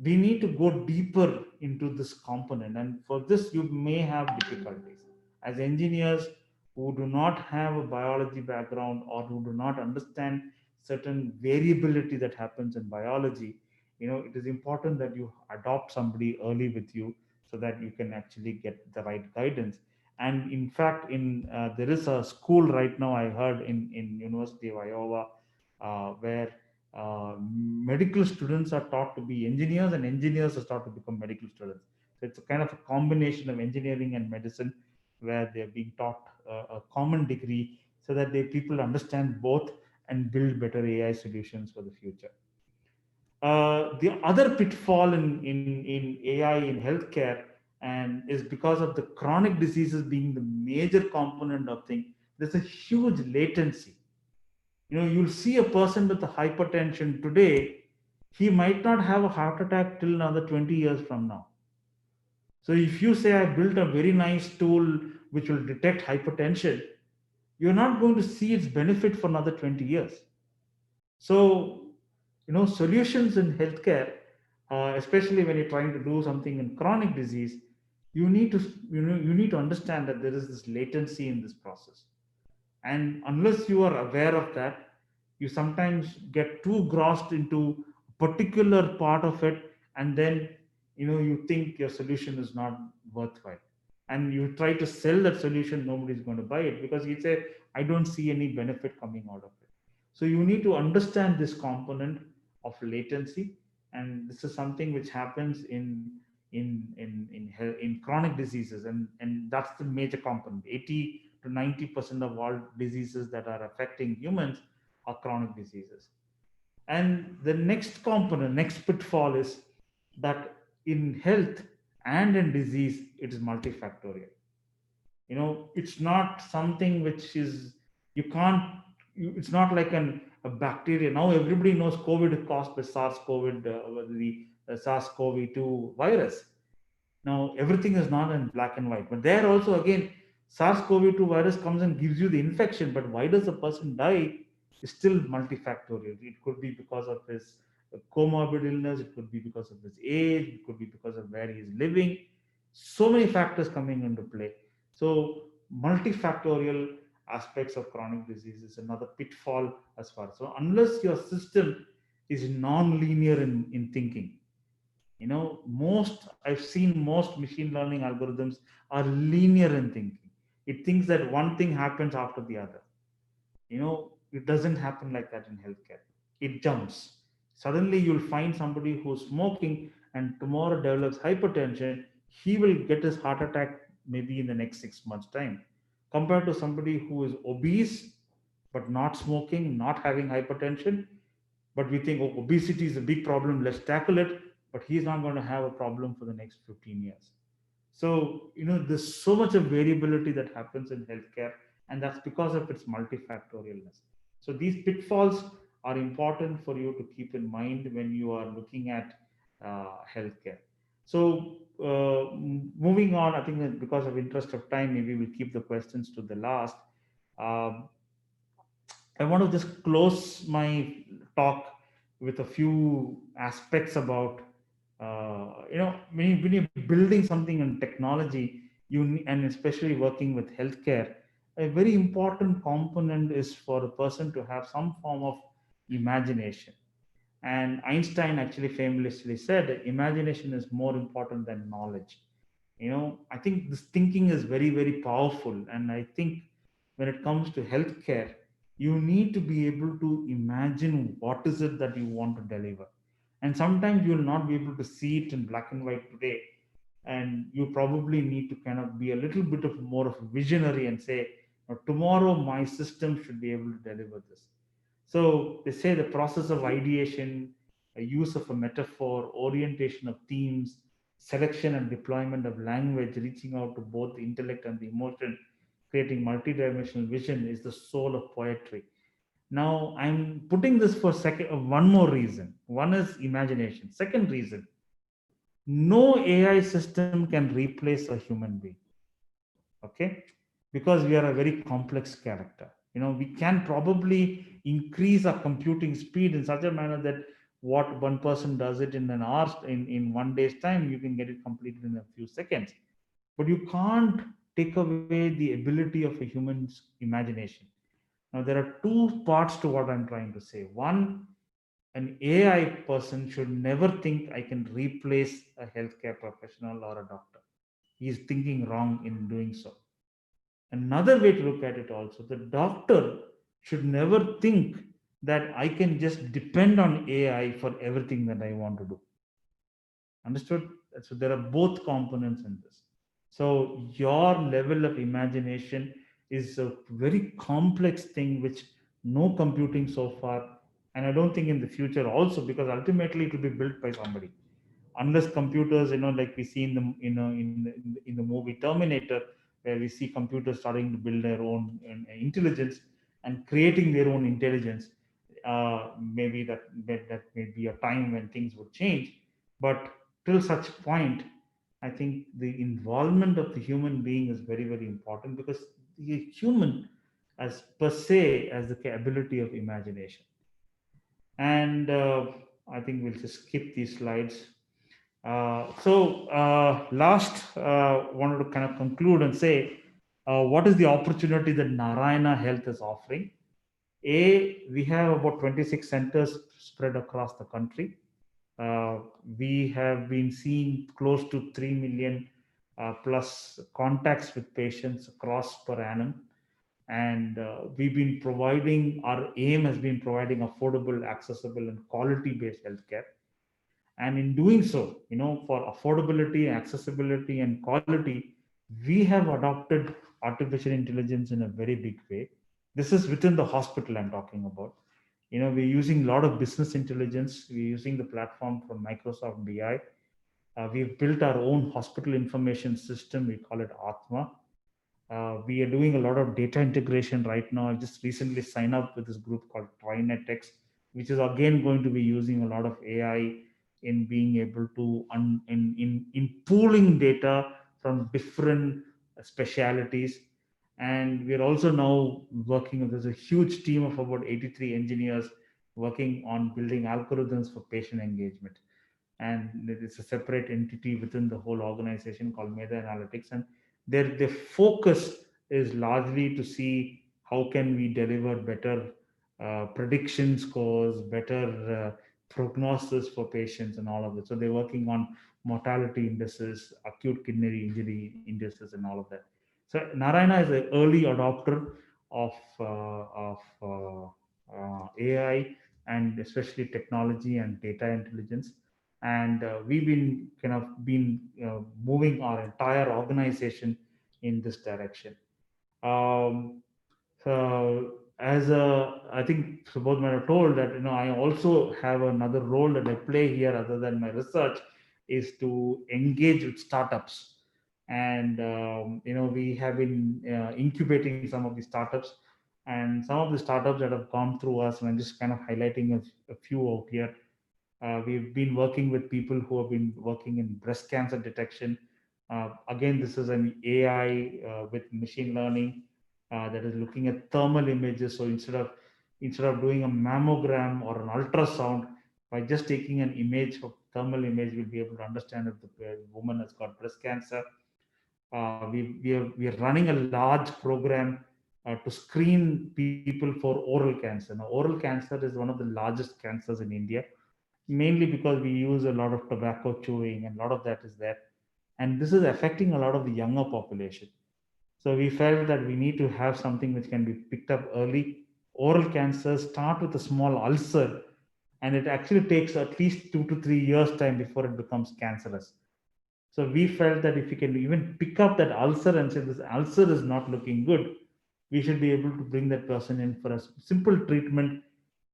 we need to go deeper into this component, and for this you may have difficulties as engineers who do not have a biology background or who do not understand certain variability that happens in biology. It is important that you adopt somebody early with you so that you can actually get the right guidance. And in fact, in there is a school right now, I heard, in University of Iowa, where medical students are taught to be engineers and engineers are taught to become medical students. So it's a kind of a combination of engineering and medicine where they're being taught a common degree so that people understand both and build better AI solutions for the future. The other pitfall in AI in healthcare, and is because of the chronic diseases being the major component of thing, there's a huge latency. You'll see a person with a hypertension today, he might not have a heart attack till another 20 years from now. So if you say I built a very nice tool which will detect hypertension, you're not going to see its benefit for another 20 years. So solutions in healthcare, especially when you're trying to do something in chronic disease, you need to you need to understand that there is this latency in this process. And unless you are aware of that, you sometimes get too grossed into a particular part of it, and then you think your solution is not worthwhile, and you try to sell that solution, nobody's going to buy it because you say, I don't see any benefit coming out of it. So you need to understand this component of latency, and this is something which happens in chronic diseases, and that's the major component. 80 to 90% of all diseases that are affecting humans are chronic diseases. And the next component, next pitfall is that in health and in disease, it is multifactorial. It's not something which is, you can't, it's not like a bacteria. Now everybody knows COVID is caused by the SARS-CoV-2 virus. Now, everything is not in black and white. But there also, again, SARS-CoV-2 virus comes and gives you the infection. But why does the person die is still multifactorial. It could be because of his comorbid illness. It could be because of his age. It could be because of where he is living. So many factors coming into play. So, multifactorial aspects of chronic disease is another pitfall as far. So, unless your system is non-linear in thinking, most I've seen most machine learning algorithms are linear in thinking. It thinks that one thing happens after the other. It doesn't happen like that in healthcare. It jumps. Suddenly you'll find somebody who's smoking and tomorrow develops hypertension. He will get his heart attack maybe in the next 6 months' time, compared to somebody who is obese but not smoking, not having hypertension. But we think, oh, obesity is a big problem, let's tackle it. But he's not going to have a problem for the next 15 years. So, there's so much of variability that happens in healthcare, and that's because of its multifactorialness. So, these pitfalls are important for you to keep in mind when you are looking at healthcare. So, moving on, I think that because of interest of time, maybe we'll keep the questions to the last. Um, I want to just close my talk with a few aspects about, when you're building something in technology, and especially working with healthcare, a very important component is for a person to have some form of imagination. And Einstein actually famously said, imagination is more important than knowledge. I think this thinking is very, very powerful. And I think when it comes to healthcare, you need to be able to imagine what is it that you want to deliver. And sometimes you will not be able to see it in black and white today. And you probably need to kind of be a little bit of more of a visionary and say, tomorrow my system should be able to deliver this. So they say the process of ideation, a use of a metaphor, orientation of themes, selection and deployment of language, reaching out to both the intellect and the emotion, creating multidimensional vision is the soul of poetry. Now, I'm putting this for one more reason. One is imagination. Second reason, no AI system can replace a human being. Okay, because we are a very complex character. We can probably increase our computing speed in such a manner that what one person does it in an hour, in one day's time, you can get it completed in a few seconds. But you can't take away the ability of a human's imagination. Now, there are two parts to what I'm trying to say. One, an AI person should never think I can replace a healthcare professional or a doctor. He is thinking wrong in doing so. Another way to look at it also, the doctor should never think that I can just depend on AI for everything that I want to do. Understood? So there are both components in this. So your level of imagination is a very complex thing which no computing so far, and I don't think in the future also, because ultimately it will be built by somebody. Unless computers, like we see in the in the movie Terminator, where we see computers starting to build their own intelligence and creating their own intelligence. Maybe that may be a time when things would change, but till such point, I think the involvement of the human being is very, very important, because the human as per se has the ability of imagination. And I think we'll just skip these slides. Last, wanted to kind of conclude and say, what is the opportunity that Narayana Health is offering? We have about 26 centers spread across the country. Uh, we have been seeing close to 3 million plus contacts with patients across per annum. And we've been providing, our aim has been providing affordable, accessible, and quality based healthcare. And in doing so, for affordability, accessibility, and quality, we have adopted artificial intelligence in a very big way. This is within the hospital I'm talking about. We're using a lot of business intelligence. We're using the platform from Microsoft BI. We've built our own hospital information system. We call it Atma. We are doing a lot of data integration right now. I just recently signed up with this group called TriNetX, which is again going to be using a lot of AI in being able to in pooling data from different specialities. And we're also now working. There's a huge team of about 83 engineers working on building algorithms for patient engagement, and it's a separate entity within the whole organization called Meta Analytics. And their focus is largely to see how can we deliver better prediction scores, better prognosis for patients, and all of that. So they're working on mortality indices, acute kidney injury indices, and all of that. So Narayana is an early adopter of AI, and especially technology and data intelligence. And we've been moving our entire organization in this direction. Um, so I think Subodh might have told that, I also have another role that I play here other than my research, is to engage with startups. And we have been incubating some of the startups, and some of the startups that have gone through us, and I'm just kind of highlighting a few out here. We've been working with people who have been working in breast cancer detection. Again, this is an AI with machine learning that is looking at thermal images. So instead of doing a mammogram or an ultrasound, by just taking an image of thermal image, we'll be able to understand if the woman has got breast cancer. We are running a large program to screen people for oral cancer. Now, oral cancer is one of the largest cancers in India, mainly because we use a lot of tobacco chewing, and a lot of that is there. And this is affecting a lot of the younger population. So we felt that we need to have something which can be picked up early. Oral cancers start with a small ulcer, and it actually takes at least 2 to 3 years time before it becomes cancerous. So we felt that if we can even pick up that ulcer and say this ulcer is not looking good, we should be able to bring that person in for a simple treatment,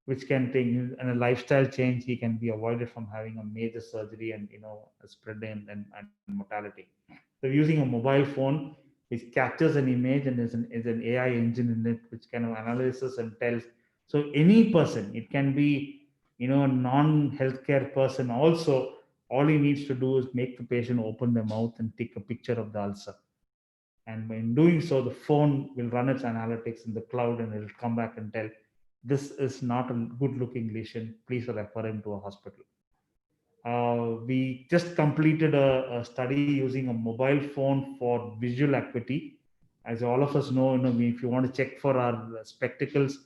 which can take, and a lifestyle change. He can be avoided from having a major surgery and a spread and mortality. So using a mobile phone which captures an image, and is an AI engine in it which kind of analyzes and tells. So any person, it can be a non-healthcare person also, all he needs to do is make the patient open their mouth and take a picture of the ulcer. And in doing so, the phone will run its analytics in the cloud, and it'll come back and tell, this is not a good looking lesion. Please refer him to a hospital. We just completed a study using a mobile phone for visual acuity. As all of us know, if you want to check for our spectacles,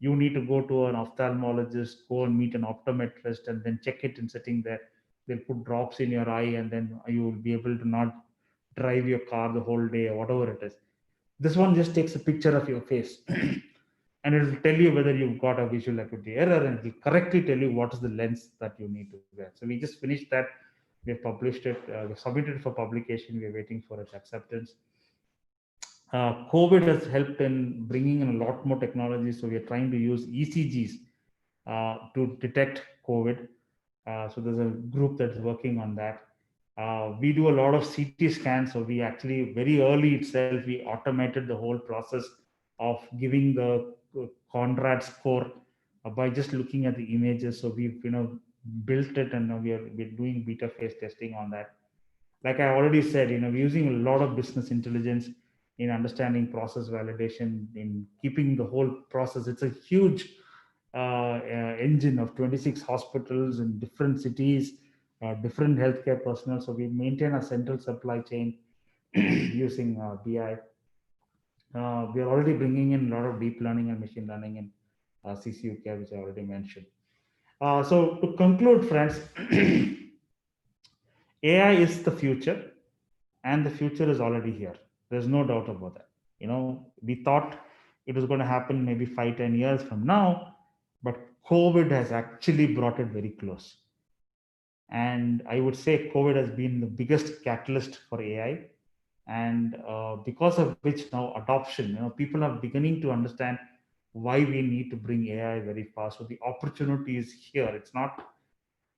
you need to go to an ophthalmologist, go and meet an optometrist, and then check it in sitting there. They'll put drops in your eye, and then you will be able to not drive your car the whole day or whatever it is. This one just takes a picture of your face and it will tell you whether you've got a visual acuity error, and it will correctly tell you what is the lens that you need to wear. So we just finished that. We have published it. We submitted it for publication. We are waiting for its acceptance. COVID has helped in bringing in a lot more technology. So we are trying to use ECGs to detect COVID. So there's a group that's working on that. We do a lot of CT scans. So we actually, very early itself, we automated the whole process of giving the Conrad score by just looking at the images. So we've built it, and now we're doing beta phase testing on that. Like I already said, we're using a lot of business intelligence in understanding process validation, in keeping the whole process. It's a huge engine of 26 hospitals in different cities, different healthcare personnel. So we maintain a central supply chain using BI. We are already bringing in a lot of deep learning and machine learning in CCUK, which I already mentioned. So to conclude, friends, AI is the future, and the future is already here. There's no doubt about that. We thought it was going to happen maybe 5, 10 years from now, but COVID has actually brought it very close. And I would say COVID has been the biggest catalyst for AI, and because of which now adoption, people are beginning to understand why we need to bring AI very fast. So the opportunity is here. It's not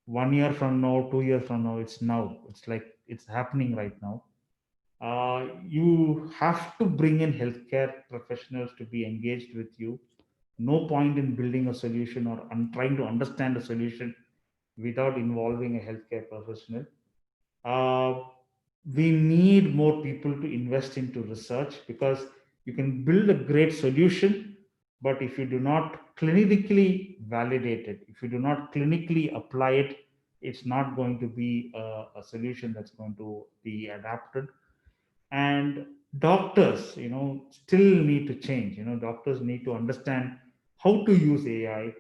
1 year from now, 2 years from now. It's now. It's like it's happening right now. You have to bring in healthcare professionals to be engaged with you. No point in building a solution or trying to understand a solution without involving a healthcare professional. Uh, we need more people to invest into research, because you can build a great solution, but if you do not clinically validate it, if you do not clinically apply it, it's not going to be a solution that's going to be adapted. And doctors, still need to change. Doctors need to understand how to use AI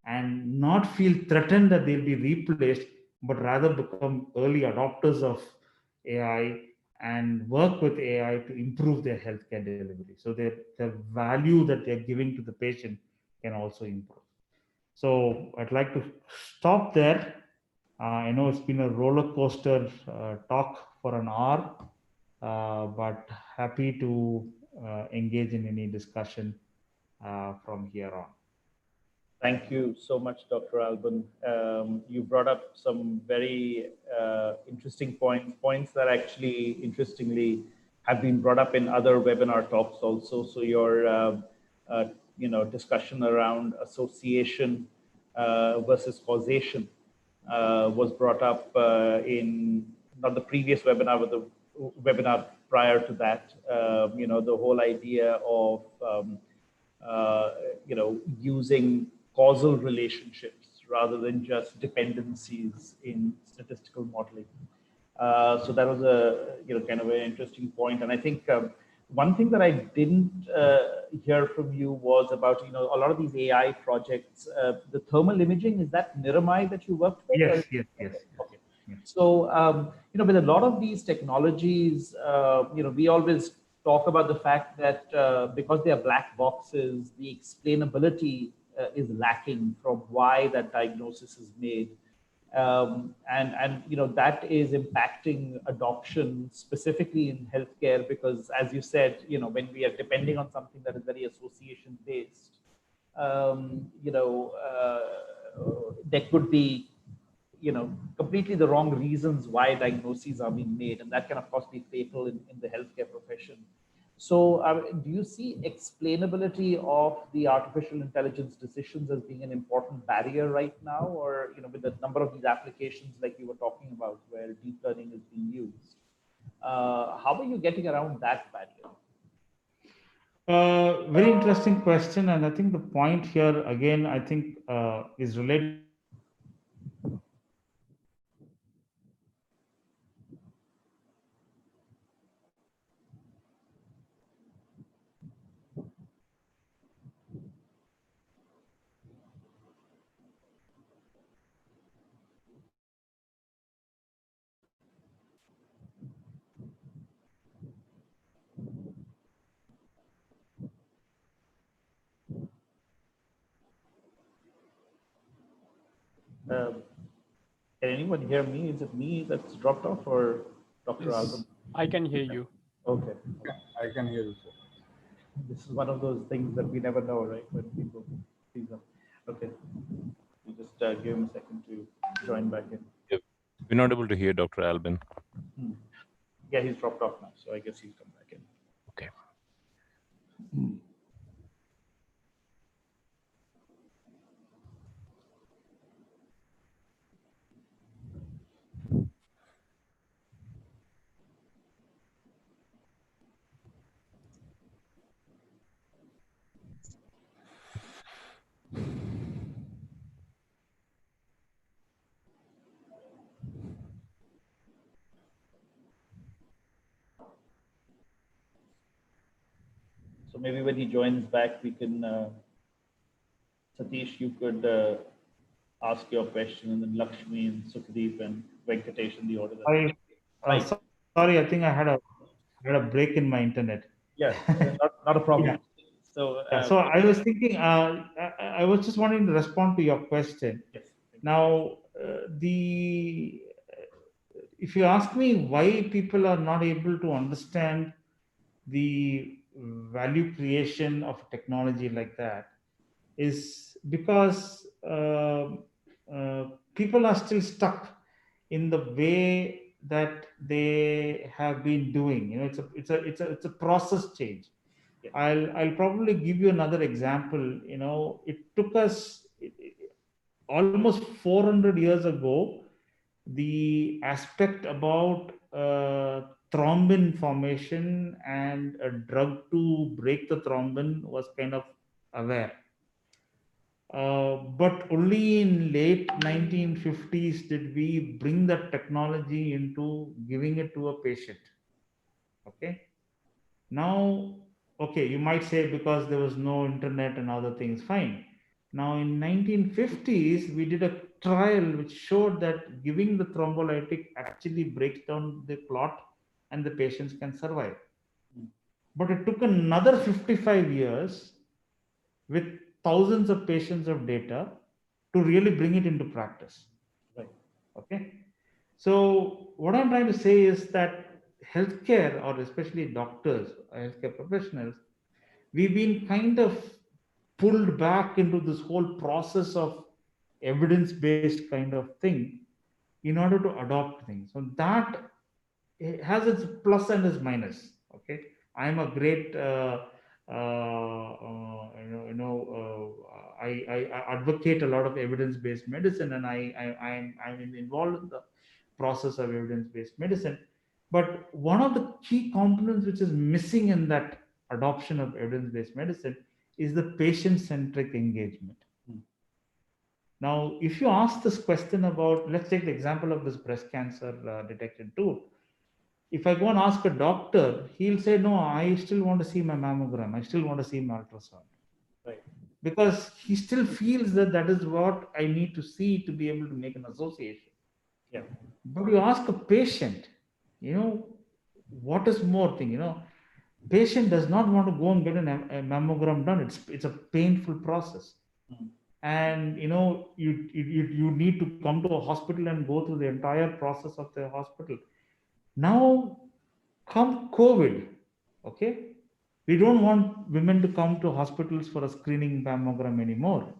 and not feel threatened that they'll be replaced, but rather become early adopters of AI and work with AI to improve their healthcare delivery, so the value that they're giving to the patient can also improve. So I'd like to stop there. I know it's been a roller coaster talk for an hour, but happy to engage in any discussion from here on. Thank you so much, Dr. Alben. You brought up some very interesting points that actually, interestingly, have been brought up in other webinar talks also. So your, uh, discussion around association versus causation was brought up in not the previous webinar, but the webinar prior to that. The whole idea of uh, using causal relationships rather than just dependencies in statistical modeling. So that was a kind of an interesting point, and I think one thing that I didn't hear from you was about a lot of these AI projects. The thermal imaging, is that Niramai that you worked with? Yes, Or? yes, yes, Okay, yes, okay. yes. So with a lot of these technologies, we always talk about the fact that because they are black boxes, the explainability is lacking from why that diagnosis is made. And that is impacting adoption specifically in healthcare, because as you said, when we are depending on something that is very association based, there could be completely the wrong reasons why diagnoses are being made, and that can of course be fatal in the healthcare profession. So do you see explainability of the artificial intelligence decisions as being an important barrier right now, or with the number of these applications like you were talking about where deep learning is being used, how are you getting around that barrier? Very interesting question, and I think the point here again, I think, is related to the question that you asked Um, can anyone hear me? Is it me that's dropped off, or Dr. Album? Yes, I can hear you. Okay. I can hear you, sir. This is one of those things that we never know, right? When people freeze up. Okay. You just give him a second to join back in. Yep. We're not able to hear Dr. Alben. Hmm. Yeah, he's dropped off now, so I guess he'll come back in. Okay. So maybe when he joins back, we can, Satish, you could ask your question, and then Lakshmi and Sukhdeep and Venkatesh in the order that they. Sorry, I think I had a break in my internet. Yeah, not a Yeah. problem. So, So I was thinking, I was just wanting to respond to your question. yes. Now, if you ask me why people are not able to understand the value creation of technology like that, is because people are still stuck in the way that they have been doing. It's a process change. Yeah. I'll probably give you another example. It took us almost 400 years ago, the aspect about thrombin formation and a drug to break the thrombin was kind of aware. But only in late 1950s did we bring that technology into giving it to a patient. Okay. Now, okay, you might say because there was no internet and other things, fine. Now in 1950s, we did a trial which showed that giving the thrombolytic actually breaks down the clot and the patients can survive. But it took another 55 years with thousands of patients of data to really bring it into practice. Right. Okay. So what I'm trying to say is that healthcare, or especially doctors, healthcare professionals, we've been kind of pulled back into this whole process of evidence based kind of thing in order to adopt things. So that has its plus and its minus. Okay, I'm a great I advocate a lot of evidence based medicine, and I'm involved in the process of evidence based medicine. But one of the key components which is missing in that adoption of evidence based medicine is the patient centric engagement. Now, if you ask this question about, let's take the example of this breast cancer detection tool. If I go and ask a doctor, he'll say, no, I still want to see my mammogram. I still want to see my ultrasound. Right. Because he still feels that that is what I need to see to be able to make an association. Yeah. But you ask a patient, what is more thing, patient does not want to go and get a mammogram done. It's a painful process. And you need to come to a hospital and go through the entire process of the hospital. Now come COVID, okay, we don't want women to come to hospitals for a screening mammogram anymore.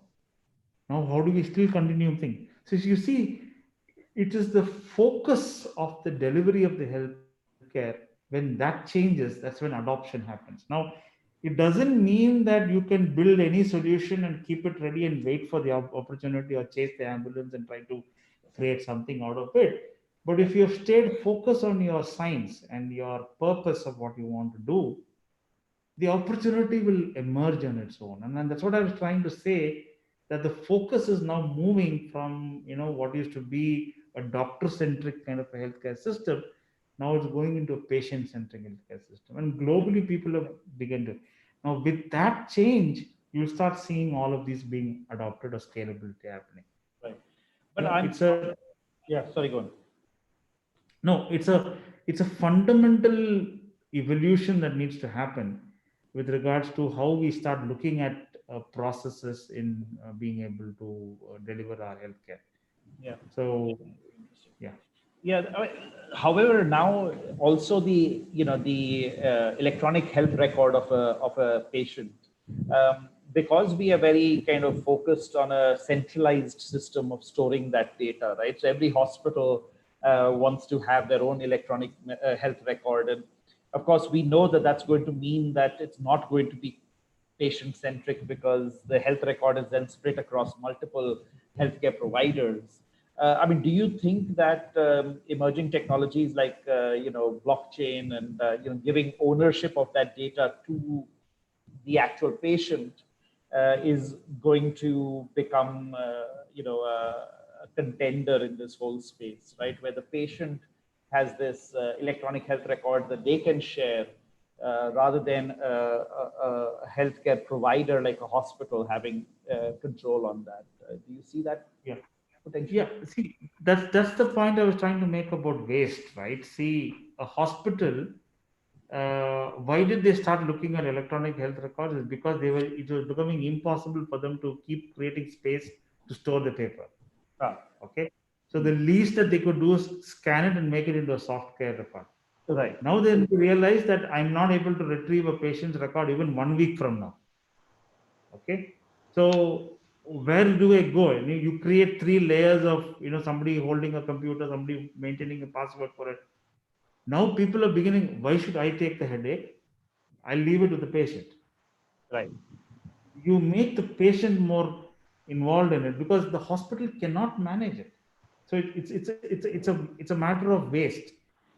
Now how do we still continue thing? So you see, it is the focus of the delivery of the healthcare. When that changes, that's when adoption happens. Now it doesn't mean that you can build any solution and keep it ready and wait for the opportunity, or chase the ambulance and try to create something out of it. But if you have stayed focused on your science and your purpose of what you want to do, the opportunity will emerge on its own. And that's what I was trying to say, that the focus is now moving from what used to be a doctor centric kind of a healthcare system. Now it's going into a patient centric healthcare system, and globally people have begun to. Now with that change, you'll start seeing all of these being adopted, or scalability happening. Right. But I'm it's a yeah, sorry, go on. No, it's a fundamental evolution that needs to happen with regards to how we start looking at processes in being able to deliver our healthcare. Yeah. So, yeah. Yeah. However, now also the electronic health record of a patient, because we are very kind of focused on a centralized system of storing that data, right? So every hospital wants to have their own electronic health record, and of course we know that that's going to mean that it's not going to be patient centric, because the health record is then split across multiple healthcare providers. I mean, do you think that emerging technologies like blockchain and giving ownership of that data to the actual patient is going to become a contender in this whole space, right? Where the patient has this electronic health record that they can share, rather than a healthcare provider like a hospital having control on that. Do you see that? Yeah. Potential? Yeah, see, that's the point I was trying to make about waste, right? See, a hospital, why did they start looking at electronic health records? Is because it was becoming impossible for them to keep creating space to store the paper. Ah. Okay, so the least that they could do is scan it and make it into a software record. Right. Now they realize that I'm not able to retrieve a patient's record even 1 week from now. Okay, so where do I go? You create three layers of somebody holding a computer, somebody maintaining a password for it. Now people are beginning. Why should I take the headache? I'll leave it with the patient. Right. You make the patient more involved in it, because the hospital cannot manage it. So it's a matter of waste,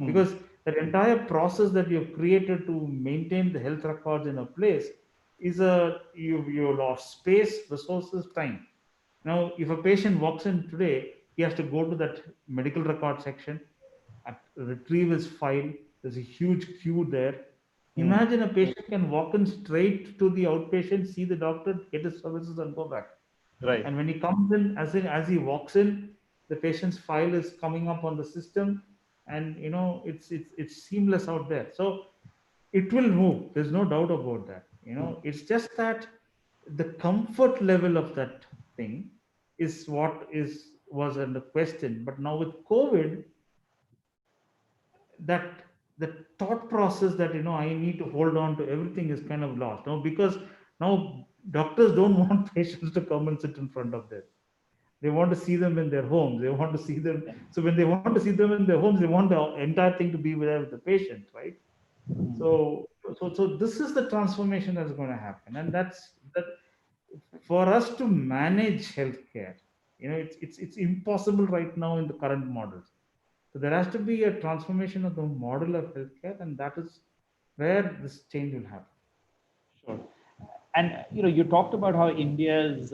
because that entire process that you've created to maintain the health records in a place is you lost space, resources, time. Now, if a patient walks in today, he has to go to that medical record section, retrieve his file. There's a huge queue there. Imagine a patient can walk in straight to the outpatient, see the doctor, get his services, and go back. Right. And when he comes in, as he walks in, the patient's file is coming up on the system, and it's seamless out there. So it will move. There's no doubt about that. It's just that the comfort level of that thing is what was under question. But now with COVID, that the thought process that I need to hold on to everything is kind of lost now, because now doctors don't want patients to come and sit in front of them. They want to see them in their homes. They want to see them. Yeah. So when they want to see them in their homes, they want the entire thing to be with the patient, right? Mm. So this is the transformation that's going to happen, and that's that. For us to manage healthcare, it's impossible right now in the current models. So there has to be a transformation of the model of healthcare, and that is where this change will happen. Sure. And you talked about how India's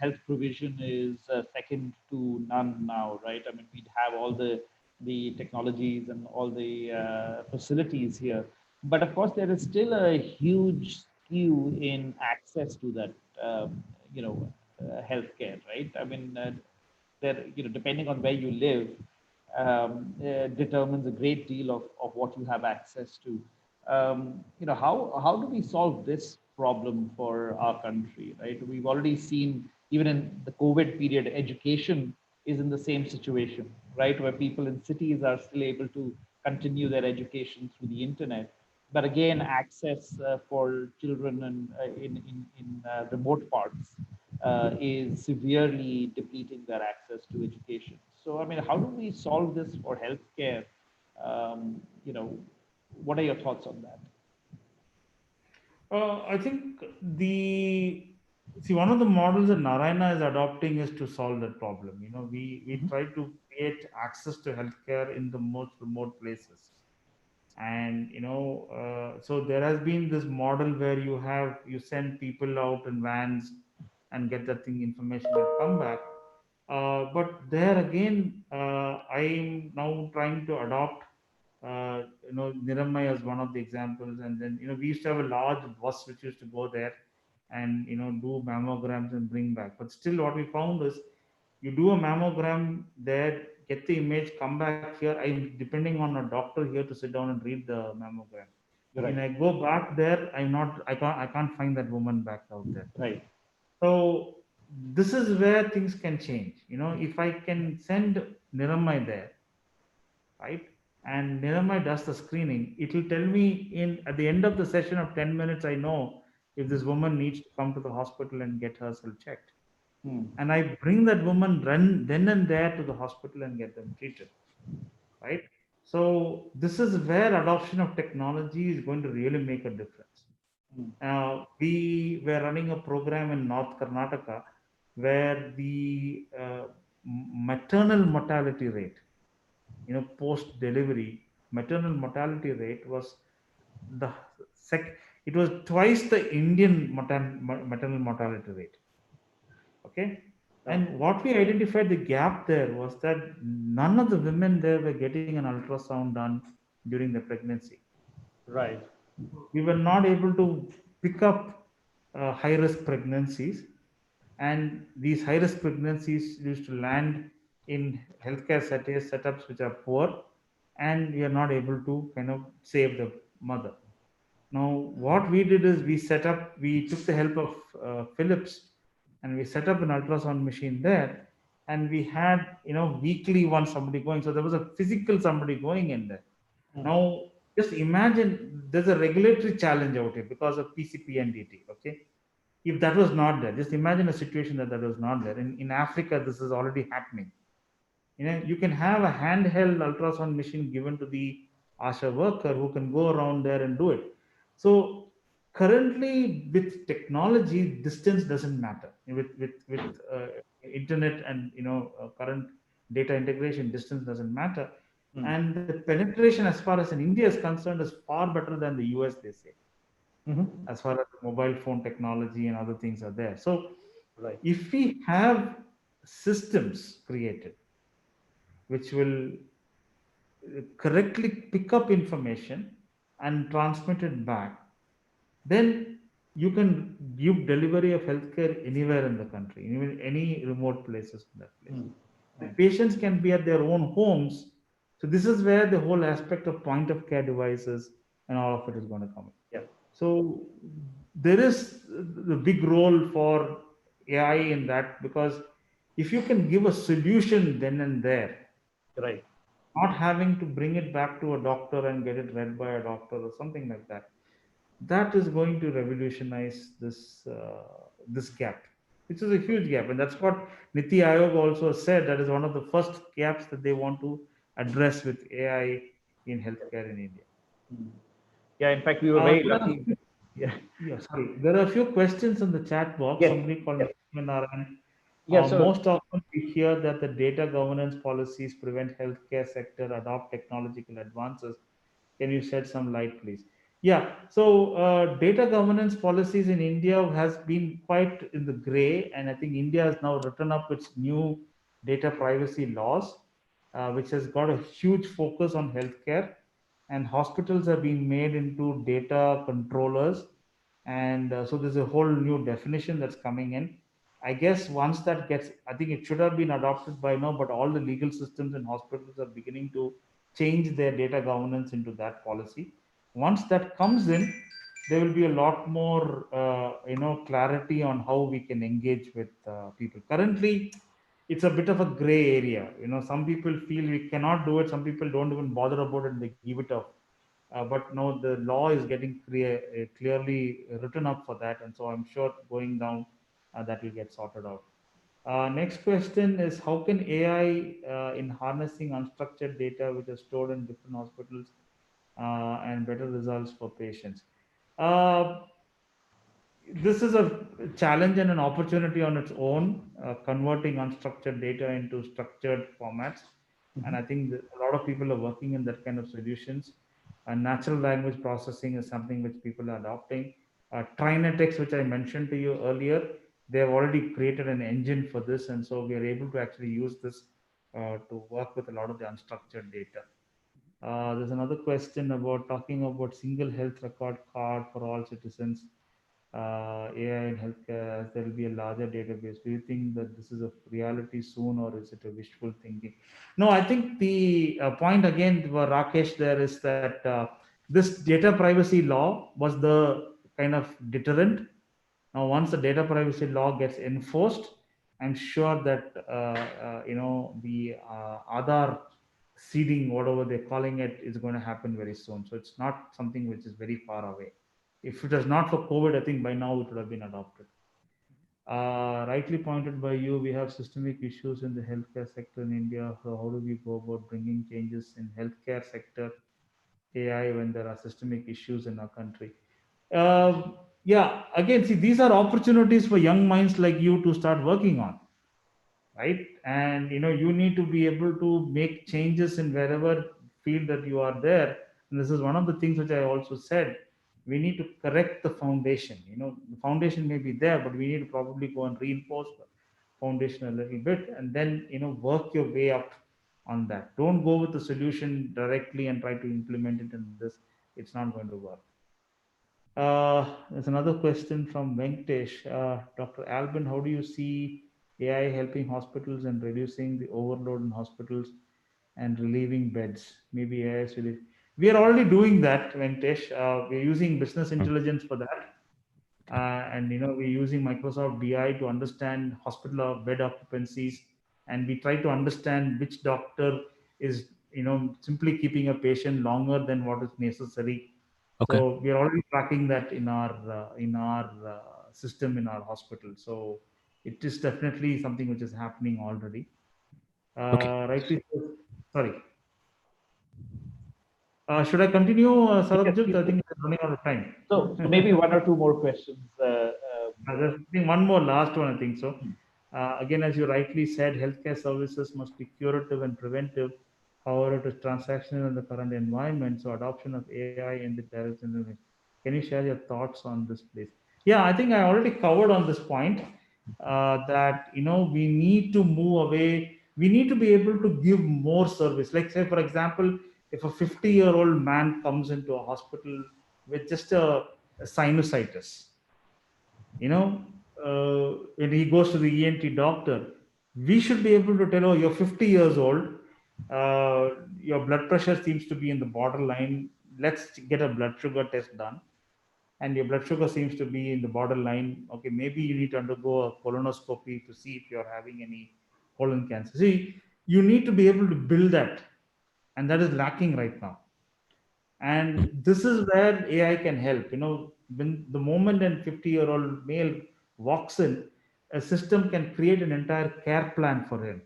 health provision is second to none now, right? I mean, we have all the technologies and all the facilities here, but of course there is still a huge skew in access to that healthcare, right? I mean, there depending on where you live, determines a great deal of what you have access to. How do we solve this problem for our country, right? We've already seen, even in the COVID period, education is in the same situation, right? Where people in cities are still able to continue their education through the internet. But again, access for children and in remote parts is severely depleting their access to education. So, I mean, how do we solve this for healthcare? Um, you know, what are your thoughts on that? I think one of the models that Narayana is adopting is to solve that problem. We Mhm. try to create access to healthcare in the most remote places, and so there has been this model where you send people out in vans and get that thing information and come back. But there again, I'm now trying to adopt, Niramai as one of the examples. And then, we used to have a large bus which used to go there and, do mammograms and bring back. But still, what we found is you do a mammogram there, get the image, come back here. I'm depending on a doctor here to sit down and read the mammogram. When Right, I go back there, I can't find that woman back out there. right. So this is where things can change. If I can send Niramai there, right? And Niramai does the screening. It will tell me at the end of the session of 10 minutes, I know if this woman needs to come to the hospital and get herself checked. Hmm. And I bring that woman run then and there to the hospital and get them treated, right? So this is where adoption of technology is going to really make a difference. Hmm. We were running a program in North Karnataka where the maternal mortality rate, post delivery, maternal mortality rate was the sec. It was twice the Indian maternal mortality rate. Okay. Okay. And what we identified the gap there was that none of the women there were getting an ultrasound done during the pregnancy. Right. We were not able to pick up high risk pregnancies, and these high risk pregnancies used to land in healthcare setups which are poor, and we are not able to kind of save the mother. Now, what we did is we took the help of Philips, and we set up an ultrasound machine there, and we had, weekly one somebody going. So there was a physical somebody going in there. Hmm. Now, just imagine there's a regulatory challenge out here because of PCP and DT. Okay. If that was not there, just imagine a situation that was not there. In Africa, this is already happening. You can have a handheld ultrasound machine given to the ASHA worker who can go around there and do it. So currently, with technology, distance doesn't matter. With internet and current data integration, distance doesn't matter. Hmm. And the penetration, as far as in India is concerned, is far better than the US. They say, Hmm. as far as mobile phone technology and other things are there. So Right. if we have systems created which will correctly pick up information and transmit it back, then you can give delivery of healthcare anywhere in the country, even any remote places in that place. Hmm. The Hmm. patients can be at their own homes. So this is where the whole aspect of point of care devices and all of it is going to come in. Yeah. So there is the big role for AI in that, because if you can give a solution then and there, Right. not having to bring it back to a doctor and get it read by a doctor or something like that. That is going to revolutionize this gap, which is a huge gap, and that's what Niti Aayog also said. That is one of the first gaps that they want to address with AI in healthcare in India. Mm. Yeah, in fact, we were very There are lucky. Yeah. Yeah, sorry. There are a few questions in the chat box. Yes. Somebody called Yes. Narayan. Yeah. So Most often we hear that the data governance policies prevent healthcare sector adopt technological advances. Can you shed some light, please? Yeah. So data governance policies in India has been quite in the gray, and I think India has now written up its new data privacy laws, which has got a huge focus on healthcare, and hospitals are being made into data controllers, and so there's a whole new definition that's coming in. I guess once that gets, I think it should have been adopted by now, but all the legal systems in hospitals are beginning to change their data governance into that policy. Once that comes in, there will be a lot more clarity on how we can engage with people. Currently it's a bit of a gray area. Some people feel we cannot do it, some people don't even bother about it, they give it up. But no, the law is getting clearly written up for that, and so I'm sure going down that will get sorted out. Next question is, how can AI in harnessing unstructured data which is stored in different hospitals and better results for patients? Uh, this is a challenge and an opportunity on its own, converting unstructured data into structured formats. And I think that a lot of people are working in that kind of solutions. Natural language processing is something which people are adopting. Trinetics, which I mentioned to you earlier, they have already created an engine for this. And so we are able to actually use this to work with a lot of the unstructured data. There's another question about talking about single health record card for all citizens, AI in healthcare, as there will be a larger database. Do you think that this is a reality soon, or is it a wishful thinking? No, I think the point again for Rakesh there is that this data privacy law was the kind of deterrent. Now, once the data privacy law gets enforced, I'm sure that the Aadhaar seeding, whatever they're calling it, is going to happen very soon. So it's not something which is very far away. If it was not for COVID, I think by now it would have been adopted. Rightly pointed by you, we have systemic issues in the healthcare sector in India. So how do we go about bringing changes in healthcare sector AI when there are systemic issues in our country? Yeah, again, see, these are opportunities for young minds like you to start working on, right? And you need to be able to make changes in wherever field that you are there. And this is one of the things which I also said. We need to correct the foundation. The foundation may be there, but we need to probably go and reinforce the foundation a little bit, and then work your way up on that. Don't go with the solution directly and try to implement it in this. It's not going to work. There's another question from Venkatesh. Dr. Alben, how do you see AI helping hospitals and reducing the overload in hospitals and relieving beds? Maybe AI is really. We are already doing that, Venkatesh. We're using business Mm. intelligence for that. And we're using Microsoft BI to understand hospital bed occupancies, and we try to understand which doctor is simply keeping a patient longer than what is necessary. Okay. So we are already tracking that in our system in our hospital. So it is definitely something which is happening already. Okay. Rightly, sorry. Should I continue, yes, Sarabjit? please I do. think we're running out of time. So maybe one or two more questions. There's, I think, one more last one, I think so. Again, as you rightly said, healthcare services must be curative and preventive. However, it is transactional in the current environment. So, adoption of AI in the direction. Can you share your thoughts on this, please? Yeah, I think I already covered on this point that we need to move away. We need to be able to give more service. Like, say, for example, if a 50-year-old man comes into a hospital with just a sinusitis, when he goes to the ENT doctor, we should be able to tell, oh, you're 50 years old, your blood pressure seems to be in the borderline. Let's get a blood sugar test done. And your blood sugar seems to be in the borderline. Okay, maybe you need to undergo a colonoscopy to see if you're having any colon cancer. See, you need to be able to build that. and that is lacking right now. And this is where AI can help. When the moment an 50-year-old male walks in, a system can create an entire care plan for him,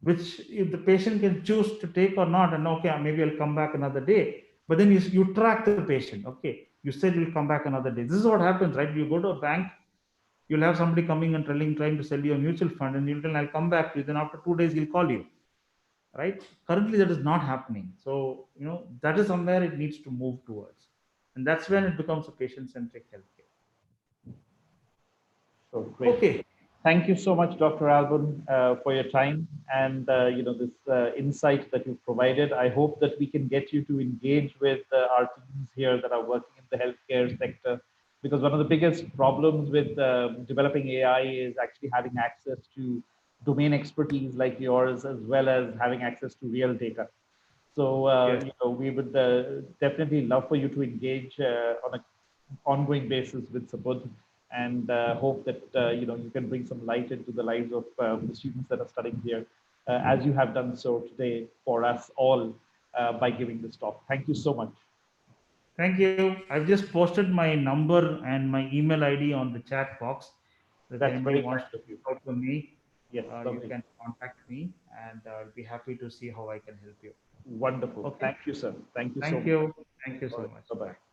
which if the patient can choose to take or not, and okay, maybe I'll come back another day. But then you track the patient. Okay, you said you'll come back another day. This is what happens, right? You go to a bank, you'll have somebody coming and trying to sell you a mutual fund, and you'll tell, I'll come back to you. Then after 2 days, he'll call you, right? Currently, that is not happening. So, that is somewhere it needs to move towards. And that's when it becomes a patient-centric healthcare. So great. Okay. Thank you so much, Dr. Alben, for your time and this insight that you've provided. I hope that we can get you to engage with our teams here that are working in the healthcare sector, because one of the biggest problems with developing AI is actually having access to domain expertise like yours, as well as having access to real data. So Yes. we would definitely love for you to engage on an ongoing basis with Sabudh, and hope that you can bring some light into the lives of the students that are studying here, as you have done so today for us all by giving this talk. Thank you so much. Thank you. I've just posted my number and my email ID on the chat box. If That's anybody very wants kind to of you. reach out to me, Yes, you lovely. can contact me, and I'll be happy to see how I can help you. Wonderful. Okay. Thank you, sir. Thank you so Thank much. you. Thank you All so right. much. Bye-bye. Bye.